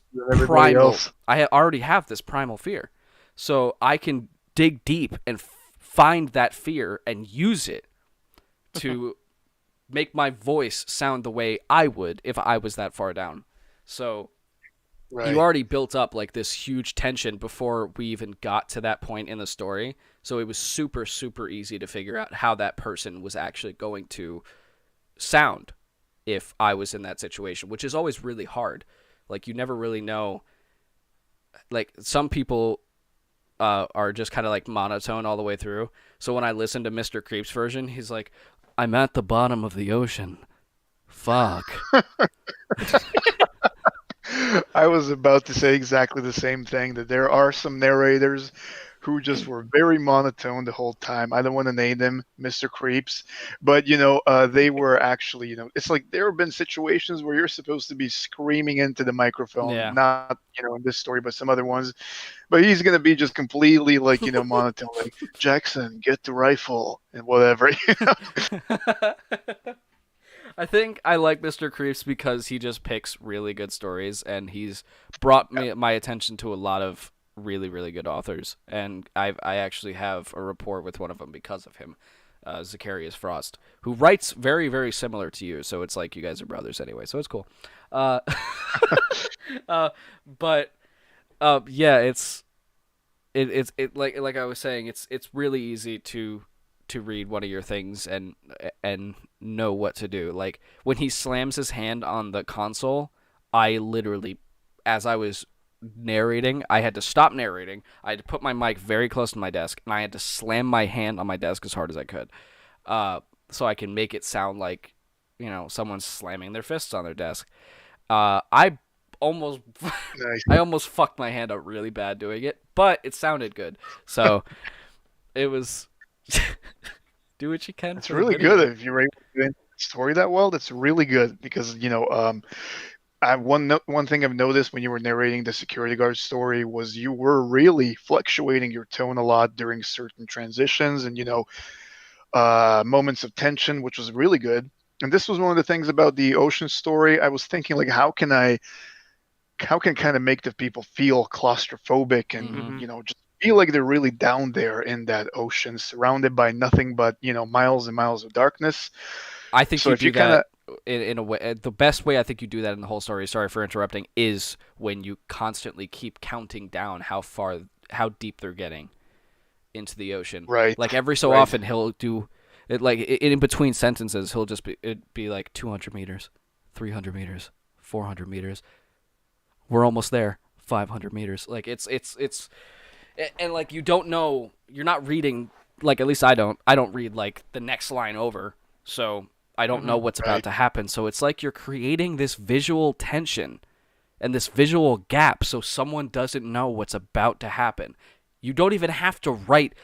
already have this primal fear. So I can dig deep and find that fear and use it to make my voice sound the way I would if I was that far down. So you already built up like this huge tension before we even got to that point in the story. So it was super, super easy to figure out how that person was actually going to sound if I was in that situation, which is always really hard. Like, you never really know. Like, some people are just kind of like monotone all the way through. So when I listen to Mr. Creep's version, he's like, I'm at the bottom of the ocean. Fuck. I was about to say exactly the same thing, that there are some narrators who just were very monotone the whole time. I don't want to name them Mr. Creeps, but they were actually, it's like there have been situations where you're supposed to be screaming into the microphone, not in this story, but some other ones. But he's gonna be just completely like monotone, like, Jackson, get the rifle and whatever. I think I like Mr. Creeps because he just picks really good stories, and he's brought my attention to a lot of really, really good authors, and I actually have a rapport with one of them because of him, Zacharias Frost, who writes very, very similar to you. So it's like you guys are brothers anyway. So it's cool. But yeah, it's like I was saying, it's really easy to read one of your things and know what to do. Like, when he slams his hand on the console, I literally, as I was narrating, I had to stop narrating. I had to put my mic very close to my desk, and I had to slam my hand on my desk as hard as I could, so I can make it sound like someone's slamming their fists on their desk. I almost I almost fucked my hand up really bad doing it, but it sounded good. So it was do what you can. It's really good if you're able to do the story that well. That's really good because one thing I've noticed when you were narrating the security guard story was you were really fluctuating your tone a lot during certain transitions and moments of tension, which was really good. And this was one of the things about the ocean story. I was thinking, like, how can kind of make the people feel claustrophobic and just feel like they're really down there in that ocean, surrounded by nothing but miles and miles of darkness. I think so. If you do that in a way, the best way I think you do that in the whole story, sorry for interrupting, is when you constantly keep counting down how deep they're getting into the ocean. Right. Like, every so often he'll do it, like in between sentences, he'll just be like 200 meters, 300 meters, 400 meters. We're almost there. 500 meters. Like, it's and like, you don't know, you're not reading, like, at least I don't read like the next line over. So I don't know what's about to happen. So it's like you're creating this visual tension and this visual gap so someone doesn't know what's about to happen. You don't even have to write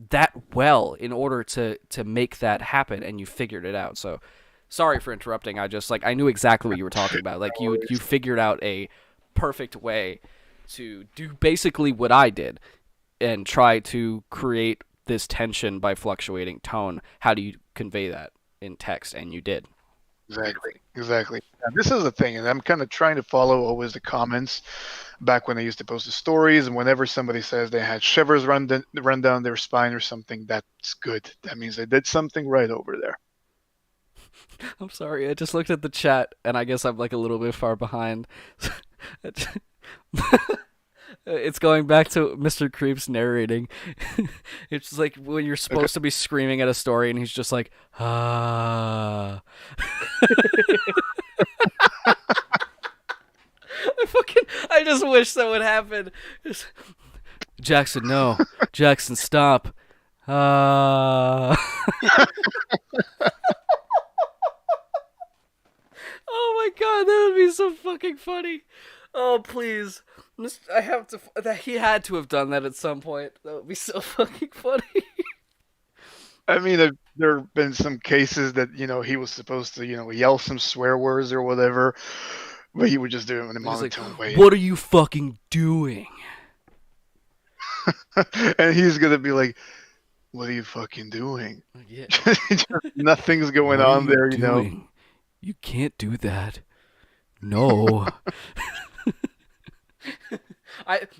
that well in order to make that happen, and you figured it out. So sorry for interrupting. I knew exactly what you were talking about. Like, you figured out a perfect way to do basically what I did and try to create this tension by fluctuating tone. How do you convey that in text? And you did. Exactly. Now, this is the thing, and I'm kind of trying to follow always the comments back when I used to post the stories, and whenever somebody says they had shivers run down their spine or something, that's good. That means they did something right over there. I'm sorry, I just looked at the chat, and I guess I'm like a little bit far behind. It's going back to Mr. Creep's narrating. It's just like when you're supposed to be screaming at a story, and he's just like, ah. I just wish that would happen. Jackson, no. Jackson, stop. Ah. Oh my god, that would be so fucking funny. Oh, please. I have to. He had to have done that at some point. That would be so fucking funny. I mean, there have been some cases that he was supposed to yell some swear words or whatever, But he would just do it in a He's like, monotone way. "What are you fucking doing?" And he's gonna be like, "What are you fucking doing?" Yeah. Nothing's going What are on you there, doing? You can't do that. No.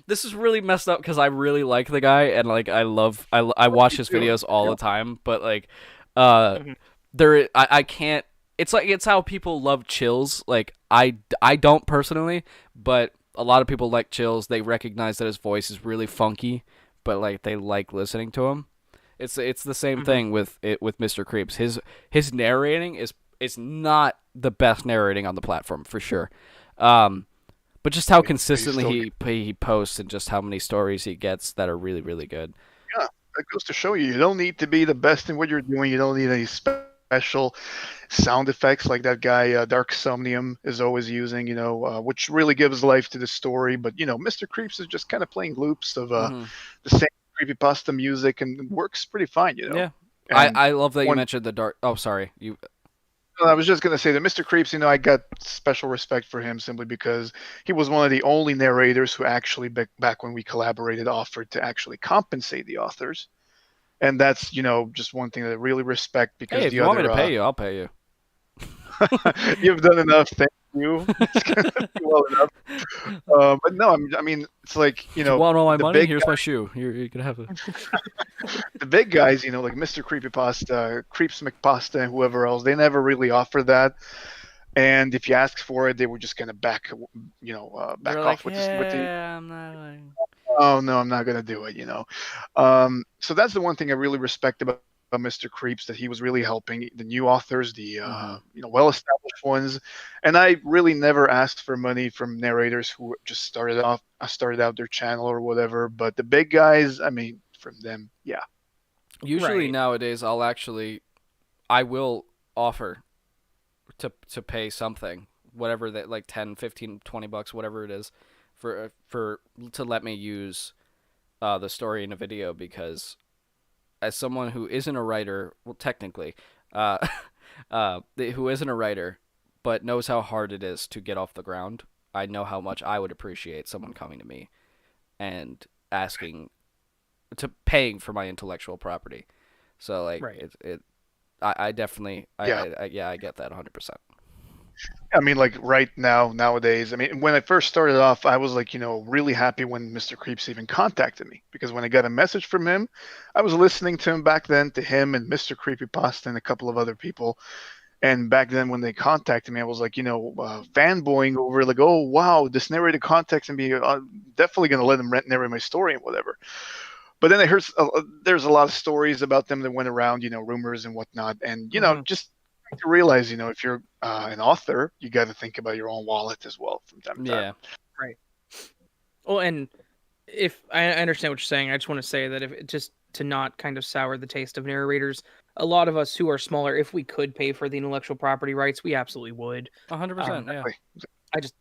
This is really messed up because I really like the guy and like I watch his videos all the time, but like I can't. It's how people love Chills. Like I don't personally, but a lot of people like Chills. They recognize that his voice is really funky, but like they like listening to him. It's the same thing with Mr. Creeps. His narrating is not the best narrating on the platform for sure. But just how consistently he posts and just how many stories he gets that are really, really good. Yeah, that goes to show you don't need to be the best in what you're doing. You don't need any special sound effects like that guy Dark Somnium is always using, which really gives life to the story. But, Mr. Creeps is just kind of playing loops of the same creepypasta music and it works pretty fine, Yeah. And I love that you mentioned the dark... Oh, sorry. I was just going to say that Mr. Creeps, I got special respect for him simply because he was one of the only narrators who actually, back when we collaborated, offered to actually compensate the authors. And that's, just one thing that I really respect because hey, if you want me to pay you, I'll pay you. You've done enough. Thank you. Well enough. But no, I mean, it's like, If you want all my money? Here's my shoe. You can have it. The big guys, like Mr. Creepypasta, Creeps McPasta, and whoever else, they never really offer that. And if you ask for it, they were just gonna back off with the. I'm not. Oh no, I'm not gonna do it. So that's the one thing I really respect about Mr. Creeps, that he was really helping the new authors, the well-established ones, and I really never asked for money from narrators who just started out their channel or whatever. But the big guys, I mean, from them, yeah. Usually nowadays, I will offer to pay something, whatever that, like 10, 15, 20 bucks, whatever it is, for to let me use the story in a video, because as someone who isn't a writer, well, technically, who isn't a writer, but knows how hard it is to get off the ground, I know how much I would appreciate someone coming to me and paying for my intellectual property. So like, I definitely, I get that 100%. I mean, like nowadays, I mean, when I first started off, I was like, really happy when Mr. Creeps even contacted me, because when I got a message from him, I was listening to him back then, to him and Mr. Creepypasta and a couple of other people. And back then when they contacted me, I was like, fanboying over, like, oh, wow, this narrator contacted me. I'm definitely going to let him narrate my story and whatever. But then I heard there's a lot of stories about them that went around, rumors and whatnot. And, just to realize, if you're an author, you got to think about your own wallet as well from time to time. Yeah, right. Well, and if I understand what you're saying, I just want to say that if just to not kind of sour the taste of narrators, a lot of us who are smaller, if we could pay for the intellectual property rights, we absolutely would. 100%. Yeah. I just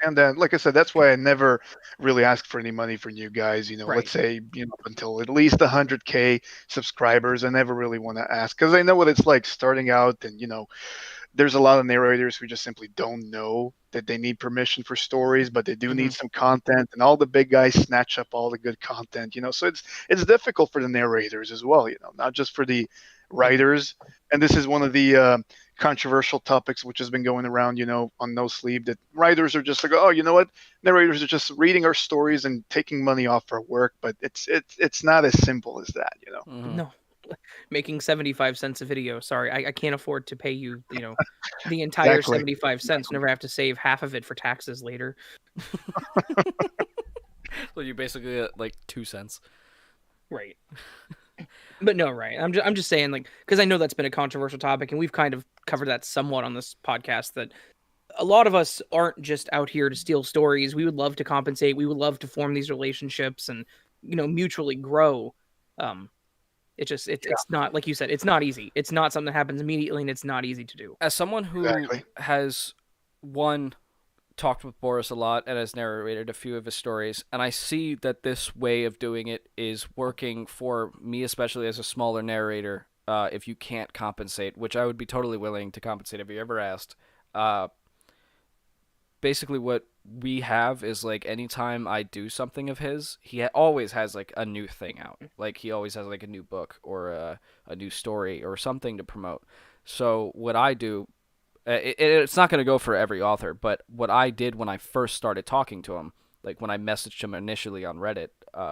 and like I said, that's why I never really asked for any money for new guys. Let's say up until at least 100K subscribers, I never really want to ask, because I know what it's like starting out, and there's a lot of narrators who just simply don't know that they need permission for stories, but they do need some content, and all the big guys snatch up all the good content. So it's difficult for the narrators as well. Not just for the writers. And this is one of the controversial topics which has been going around, on No Sleep, that writers are just like, oh, you know what? Narrators are just reading our stories and taking money off our work, but it's not as simple as that, No. Making 75 cents a video. Sorry, I can't afford to pay you, the entire 75 cents. Never have to save half of it for taxes later. So you basically get like 2 cents. Right. But no, right. I'm just saying, like, because I know that's been a controversial topic, and we've kind of covered that somewhat on this podcast, that a lot of us aren't just out here to steal stories. We would love to compensate. We would love to form these relationships and, mutually grow. It's not, like you said, it's not easy. It's not something that happens immediately, and it's not easy to do. As someone who has talked with Boris a lot and has narrated a few of his stories, and I see that this way of doing it is working for me, especially as a smaller narrator, if you can't compensate, which I would be totally willing to compensate if you ever asked. basically what we have is like anytime I do something of his, he always has like a new thing out. Like he always has like a new book or a new story or something to promote. So what I do, it's not going to go for every author, but what I did when I first started talking to him, like when I messaged him initially on Reddit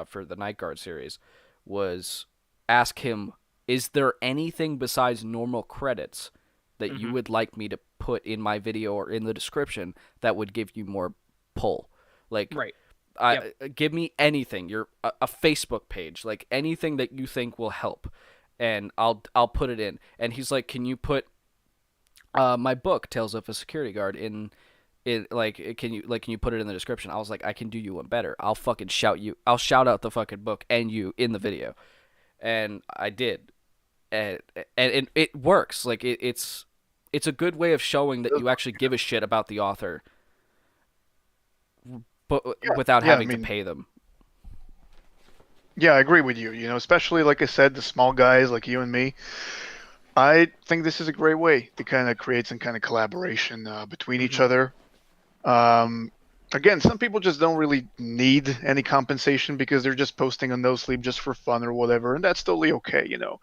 for the Night Guard series, was ask him, is there anything besides normal credits that you would like me to put in my video or in the description that would give you more pull? Like, Right. Give me anything. A Facebook page, like anything that you think will help, and I'll put it in. And he's like, can you put my book Tales of a Security Guard in like can you put it in the description? I was like, I can do you one better. I'll shout out the fucking book and you in the video. And I did. And it works. Like it's a good way of showing that you actually give a shit about the author, but without having to pay them. Yeah, I agree with you. You know, especially like I said, the small guys like you and me. I think this is a great way to kind of create some kind of collaboration between each other. Again, some people just don't really need any compensation because they're just posting on No Sleep just for fun or whatever, and that's totally okay, you know.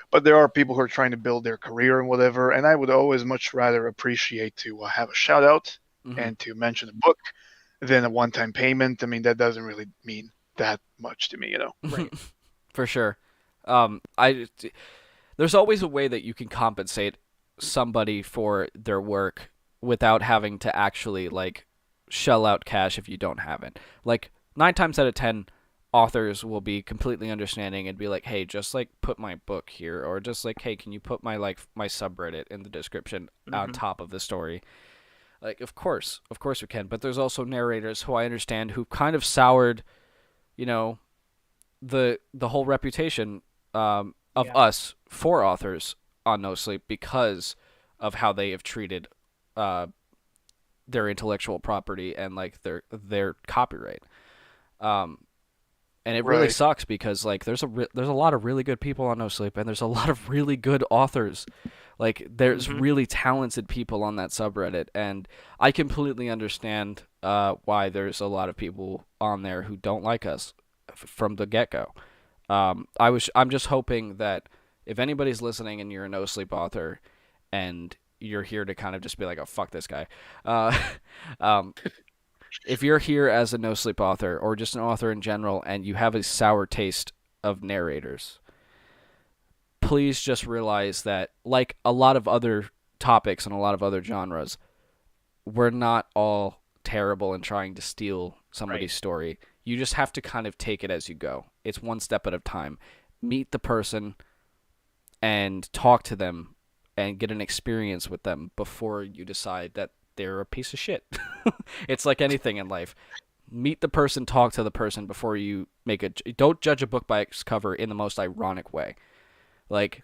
But there are people who are trying to build their career and whatever, and I would always much rather appreciate to have a shout out and to mention a book than a one-time payment. I mean, that doesn't really mean that much to me, you know. Right. For sure. There's always a way that you can compensate somebody for their work without having to actually like shell out cash if you don't have it. Like 9 times out of 10, authors will be completely understanding and be like, hey, just like put my book here, or just like, hey, can you put my my subreddit in the description on top of the story? Like, of course we can. But there's also narrators who I understand who kind of soured, you know, the whole reputation of us for authors on No Sleep because of how they have treated their intellectual property and like their copyright. And it really sucks because like there's a lot of really good people on No Sleep, and there's a lot of really good authors. Like there's really talented people on that subreddit, and I completely understand why there's a lot of people on there who don't like us from the get-go. I'm just hoping that if anybody's listening and you're a No Sleep author and you're here to kind of just be like, oh, fuck this guy. If you're here as a No Sleep author or just an author in general and you have a sour taste of narrators, please just realize that, like a lot of other topics and a lot of other genres, we're not all terrible in trying to steal somebody's story. You just have to kind of take it as you go. It's one step at a time. Meet the person and talk to them and get an experience with them before you decide that they're a piece of shit. It's like anything in life. Meet the person, talk to the person before you don't judge a book by its cover in the most ironic way. Like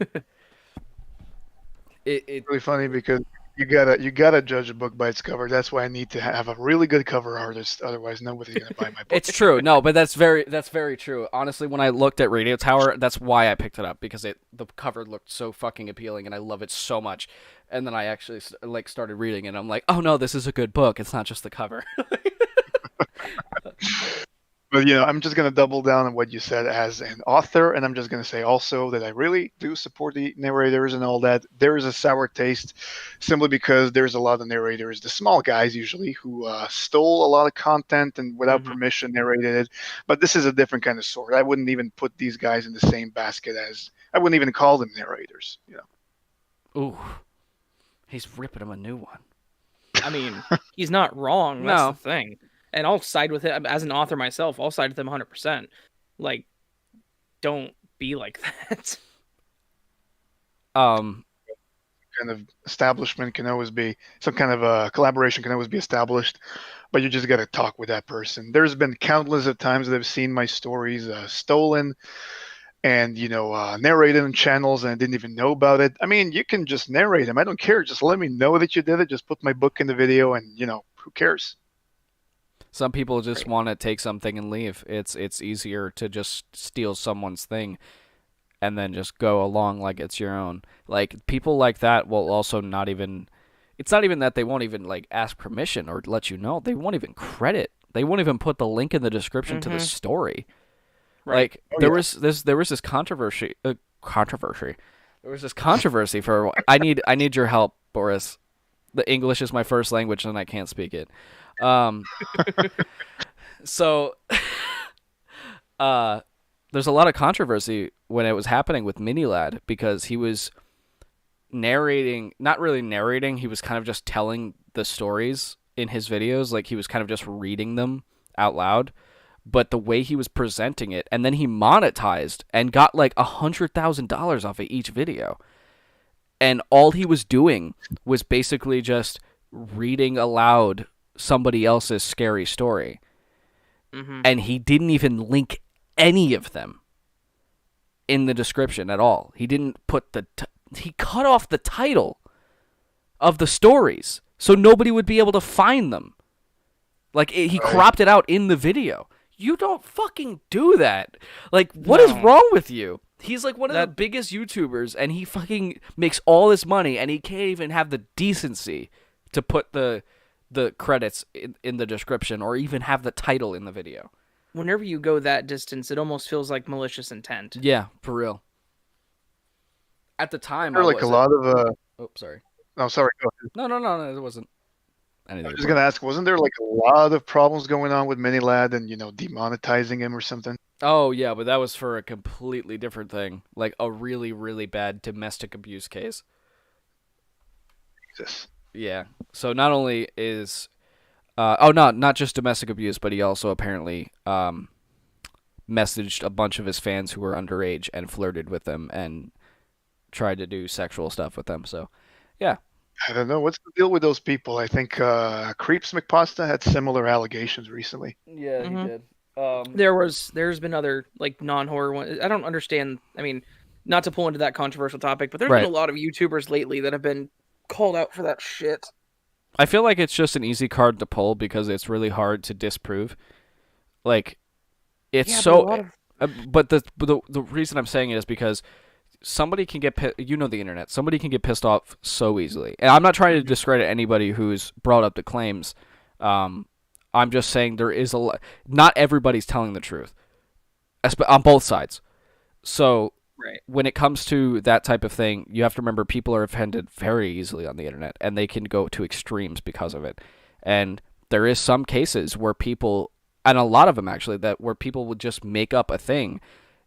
it's really funny because you gotta judge a book by its cover. That's why I need to have a really good cover artist. Otherwise, nobody's gonna buy my book. It's true. No, but that's very true. Honestly, when I looked at Radio Tower, that's why I picked it up, because the cover looked so fucking appealing, and I love it so much. And then I actually like started reading it, and I'm like, oh no, this is a good book. It's not just the cover. But, you know, I'm just going to double down on what you said as an author, and I'm just going to say also that I really do support the narrators and all that. There is a sour taste simply because there's a lot of narrators, the small guys usually, who stole a lot of content and without permission narrated it. But this is a different kind of sort. I wouldn't even put these guys in the same basket I wouldn't even call them narrators, you know. Ooh, he's ripping him a new one. I mean, he's not wrong. That's the thing. And I'll side with it as an author myself. I'll side with them 100%. Like, don't be like that. Kind of establishment can always be, some kind of a collaboration can always be established, but you just got to talk with that person. There's been countless of times that I've seen my stories stolen and, you know, narrated on channels and I didn't even know about it. I mean, you can just narrate them. I don't care. Just let me know that you did it. Just put my book in the video and, you know, who cares? Some people just want to take something and leave. It's easier to just steal someone's thing and then just go along like it's your own. Like, people like that will also not even... it's not even that they won't even like ask permission or let you know. They won't even credit. They won't even put the link in the description to the story. Right. Like there was this controversy. There was this controversy for. I need your help, Boris. The English is my first language and I can't speak it. So, there's a lot of controversy when it was happening with Minilad because he was narrating, not really narrating, he was kind of just telling the stories in his videos, like he was kind of just reading them out loud, but the way he was presenting it, and then he monetized and got like $100,000 off of each video. And all he was doing was basically just reading aloud somebody else's scary story. Mm-hmm. And he didn't even link any of them in the description at all. He didn't put he cut off the title of the stories so nobody would be able to find them. Like, he cropped it out in the video. You don't fucking do that. Like, what is wrong with you? He's like one of the biggest YouTubers, and he fucking makes all this money, and he can't even have the decency to put the credits in the description or even have the title in the video. Whenever you go that distance, it almost feels like malicious intent. Yeah, for real. At the time, there are like a lot of Oh, sorry. No, sorry. Go ahead. No, it wasn't anything. I was going to ask, wasn't there like a lot of problems going on with Minilad and demonetizing him or something? Oh yeah, but that was for a completely different thing, like a really, really bad domestic abuse case. Jesus. Yeah. So not only is, not just domestic abuse, but he also apparently messaged a bunch of his fans who were underage and flirted with them and tried to do sexual stuff with them. So, yeah. I don't know. What's the deal with those people? I think Creeps McPasta had similar allegations recently. Yeah, he did. There's been other like non-horror ones. I don't understand. I mean, not to pull into that controversial topic, but there's been a lot of YouTubers lately that have been called out for that shit. I feel like it's just an easy card to pull because it's really hard to disprove. Like, it's but the reason I'm saying it is because somebody can get the internet. Somebody can get pissed off so easily, and I'm not trying to discredit anybody who's brought up the claims. I'm just saying there is not everybody's telling the truth, on both sides. So when it comes to that type of thing, you have to remember people are offended very easily on the internet, and they can go to extremes because of it. And there is some cases where people, and a lot of them actually, where people would just make up a thing,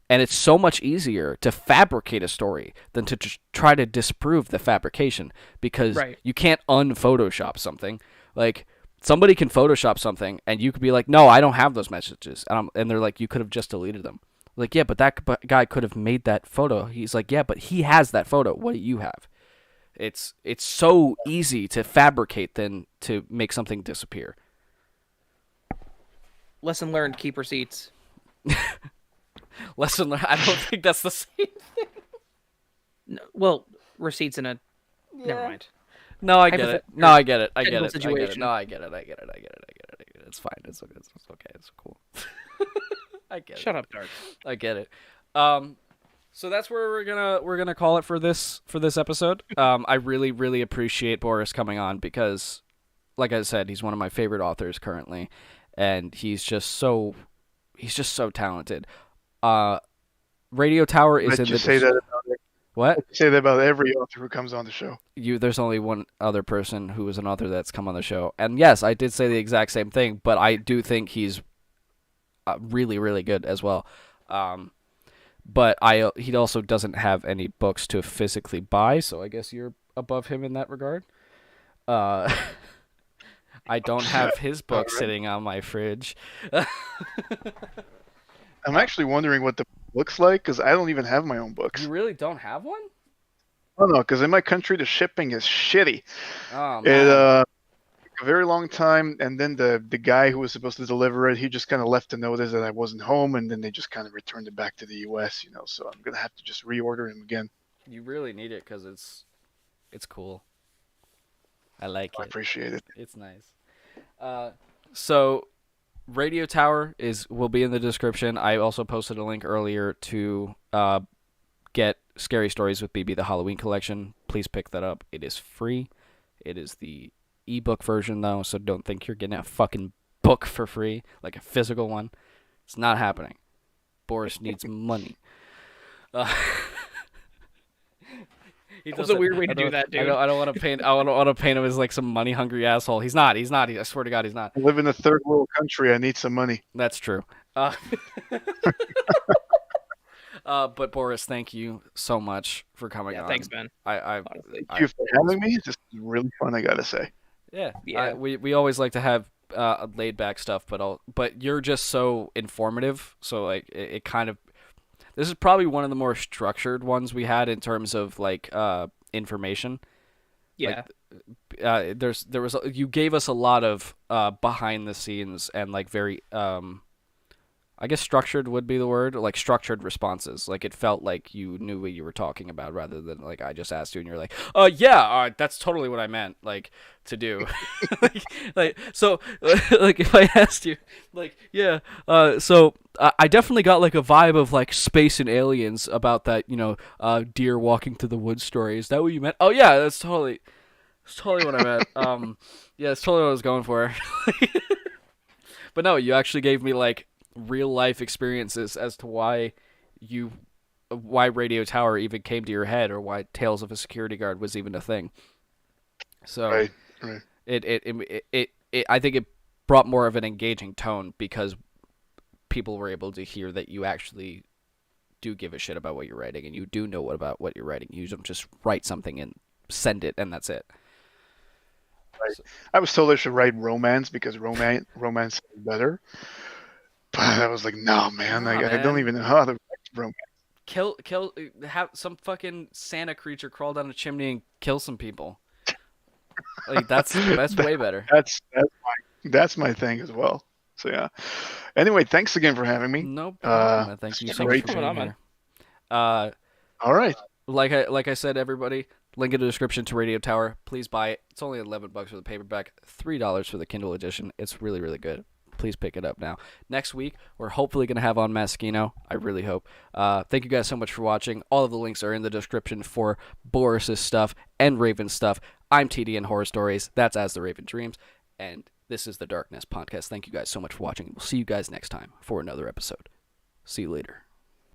and it's so much easier to fabricate a story than to just try to disprove the fabrication, because you can't un-Photoshop something. Like, somebody can Photoshop something, and you could be like, no, I don't have those messages. And they're like, you could have just deleted them. Like, yeah, but that guy could have made that photo. He's like, yeah, but he has that photo. What do you have? It's so easy to fabricate than to make something disappear. Lesson learned, keep receipts. Lesson learned. I don't think that's the same thing. No, well, receipts in a... Never mind. No, I get it. No, I get it. I get it. Situation. No, I get it. It's fine. It's okay. It's cool. I get it. Shut up, Dark. I get it. So that's where we're gonna call it for this episode. I really, really appreciate Boris coming on because, like I said, he's one of my favorite authors currently, and he's just so talented. Radio Tower is in the... say that about it. What? I say that about every author who comes on the show. There's only one other person who is an author that's come on the show. And yes, I did say the exact same thing, but I do think he's really, really good as well. But he also doesn't have any books to physically buy, so I guess you're above him in that regard. I don't have his book sitting on my fridge. I'm actually wondering what the looks like, because I don't even have my own books. You really don't have one? Oh no, because in my country the shipping is shitty. Oh, man. It took a very long time, and then the guy who was supposed to deliver it, he just kind of left a notice that I wasn't home, and then they just kind of returned it back to the U.S. So I'm gonna have to just reorder him again. You really need it because it's cool. I like it. I appreciate it. It's nice. So Radio Tower will be in the description. I also posted a link earlier to get Scary Stories with BB, the Halloween collection. Please pick that up. It is free. It is the ebook version though, so don't think you're getting a fucking book for free, like a physical one. It's not happening. Boris needs money. That's a weird way to do that, dude. I don't want to paint. I want to paint him as like some money hungry asshole. He's not. I swear to God, he's not. I live in a third world country. I need some money. That's true. But Boris, thank you so much for coming on. Thanks, man. Honestly, thank you for having me. This is really fun, I gotta say. Yeah. We always like to have laid back stuff, but you're just so informative. So like it kind of. This is probably one of the more structured ones we had in terms of like information. Yeah. Like, you gave us a lot of behind the scenes and like very I guess structured would be the word, like structured responses. Like it felt like you knew what you were talking about rather than like I just asked you and you're like, that's totally what I meant like to do. So if I asked you like, so I definitely got like a vibe of like space and aliens about that, deer walking through the woods story. Is that what you meant? Oh yeah, that's totally what I meant. That's totally what I was going for. But no, you actually gave me like real life experiences as to why Radio Tower even came to your head, or why Tales of a Security Guard was even a thing. So right. It I think it brought more of an engaging tone because people were able to hear that you actually do give a shit about what you're writing and you do know about what you're writing. You don't just write something and send it and that's it. Right. I was told I should write romance because romance is better. But I was like, no, man. I don't even know how to write romance. Have some fucking Santa creature crawl down a chimney and kill some people. Like that's way better. That's my thing as well. So yeah. Anyway, thanks again for having me. No problem. Thank you so much for being here. All right. Like I said, everybody, link in the description to Radio Tower. Please buy it. It's only $11 for the paperback, $3 for the Kindle edition. It's really, really good. Please pick it up now. Next week, we're hopefully going to have on Maskino. I really hope. Thank you guys so much for watching. All of the links are in the description for Boris's stuff and Raven's stuff. I'm TD in Horror Stories. That's As the Raven Dreams. And this is the TheDarkNest Podcast. Thank you guys so much for watching. We'll see you guys next time for another episode. See you later.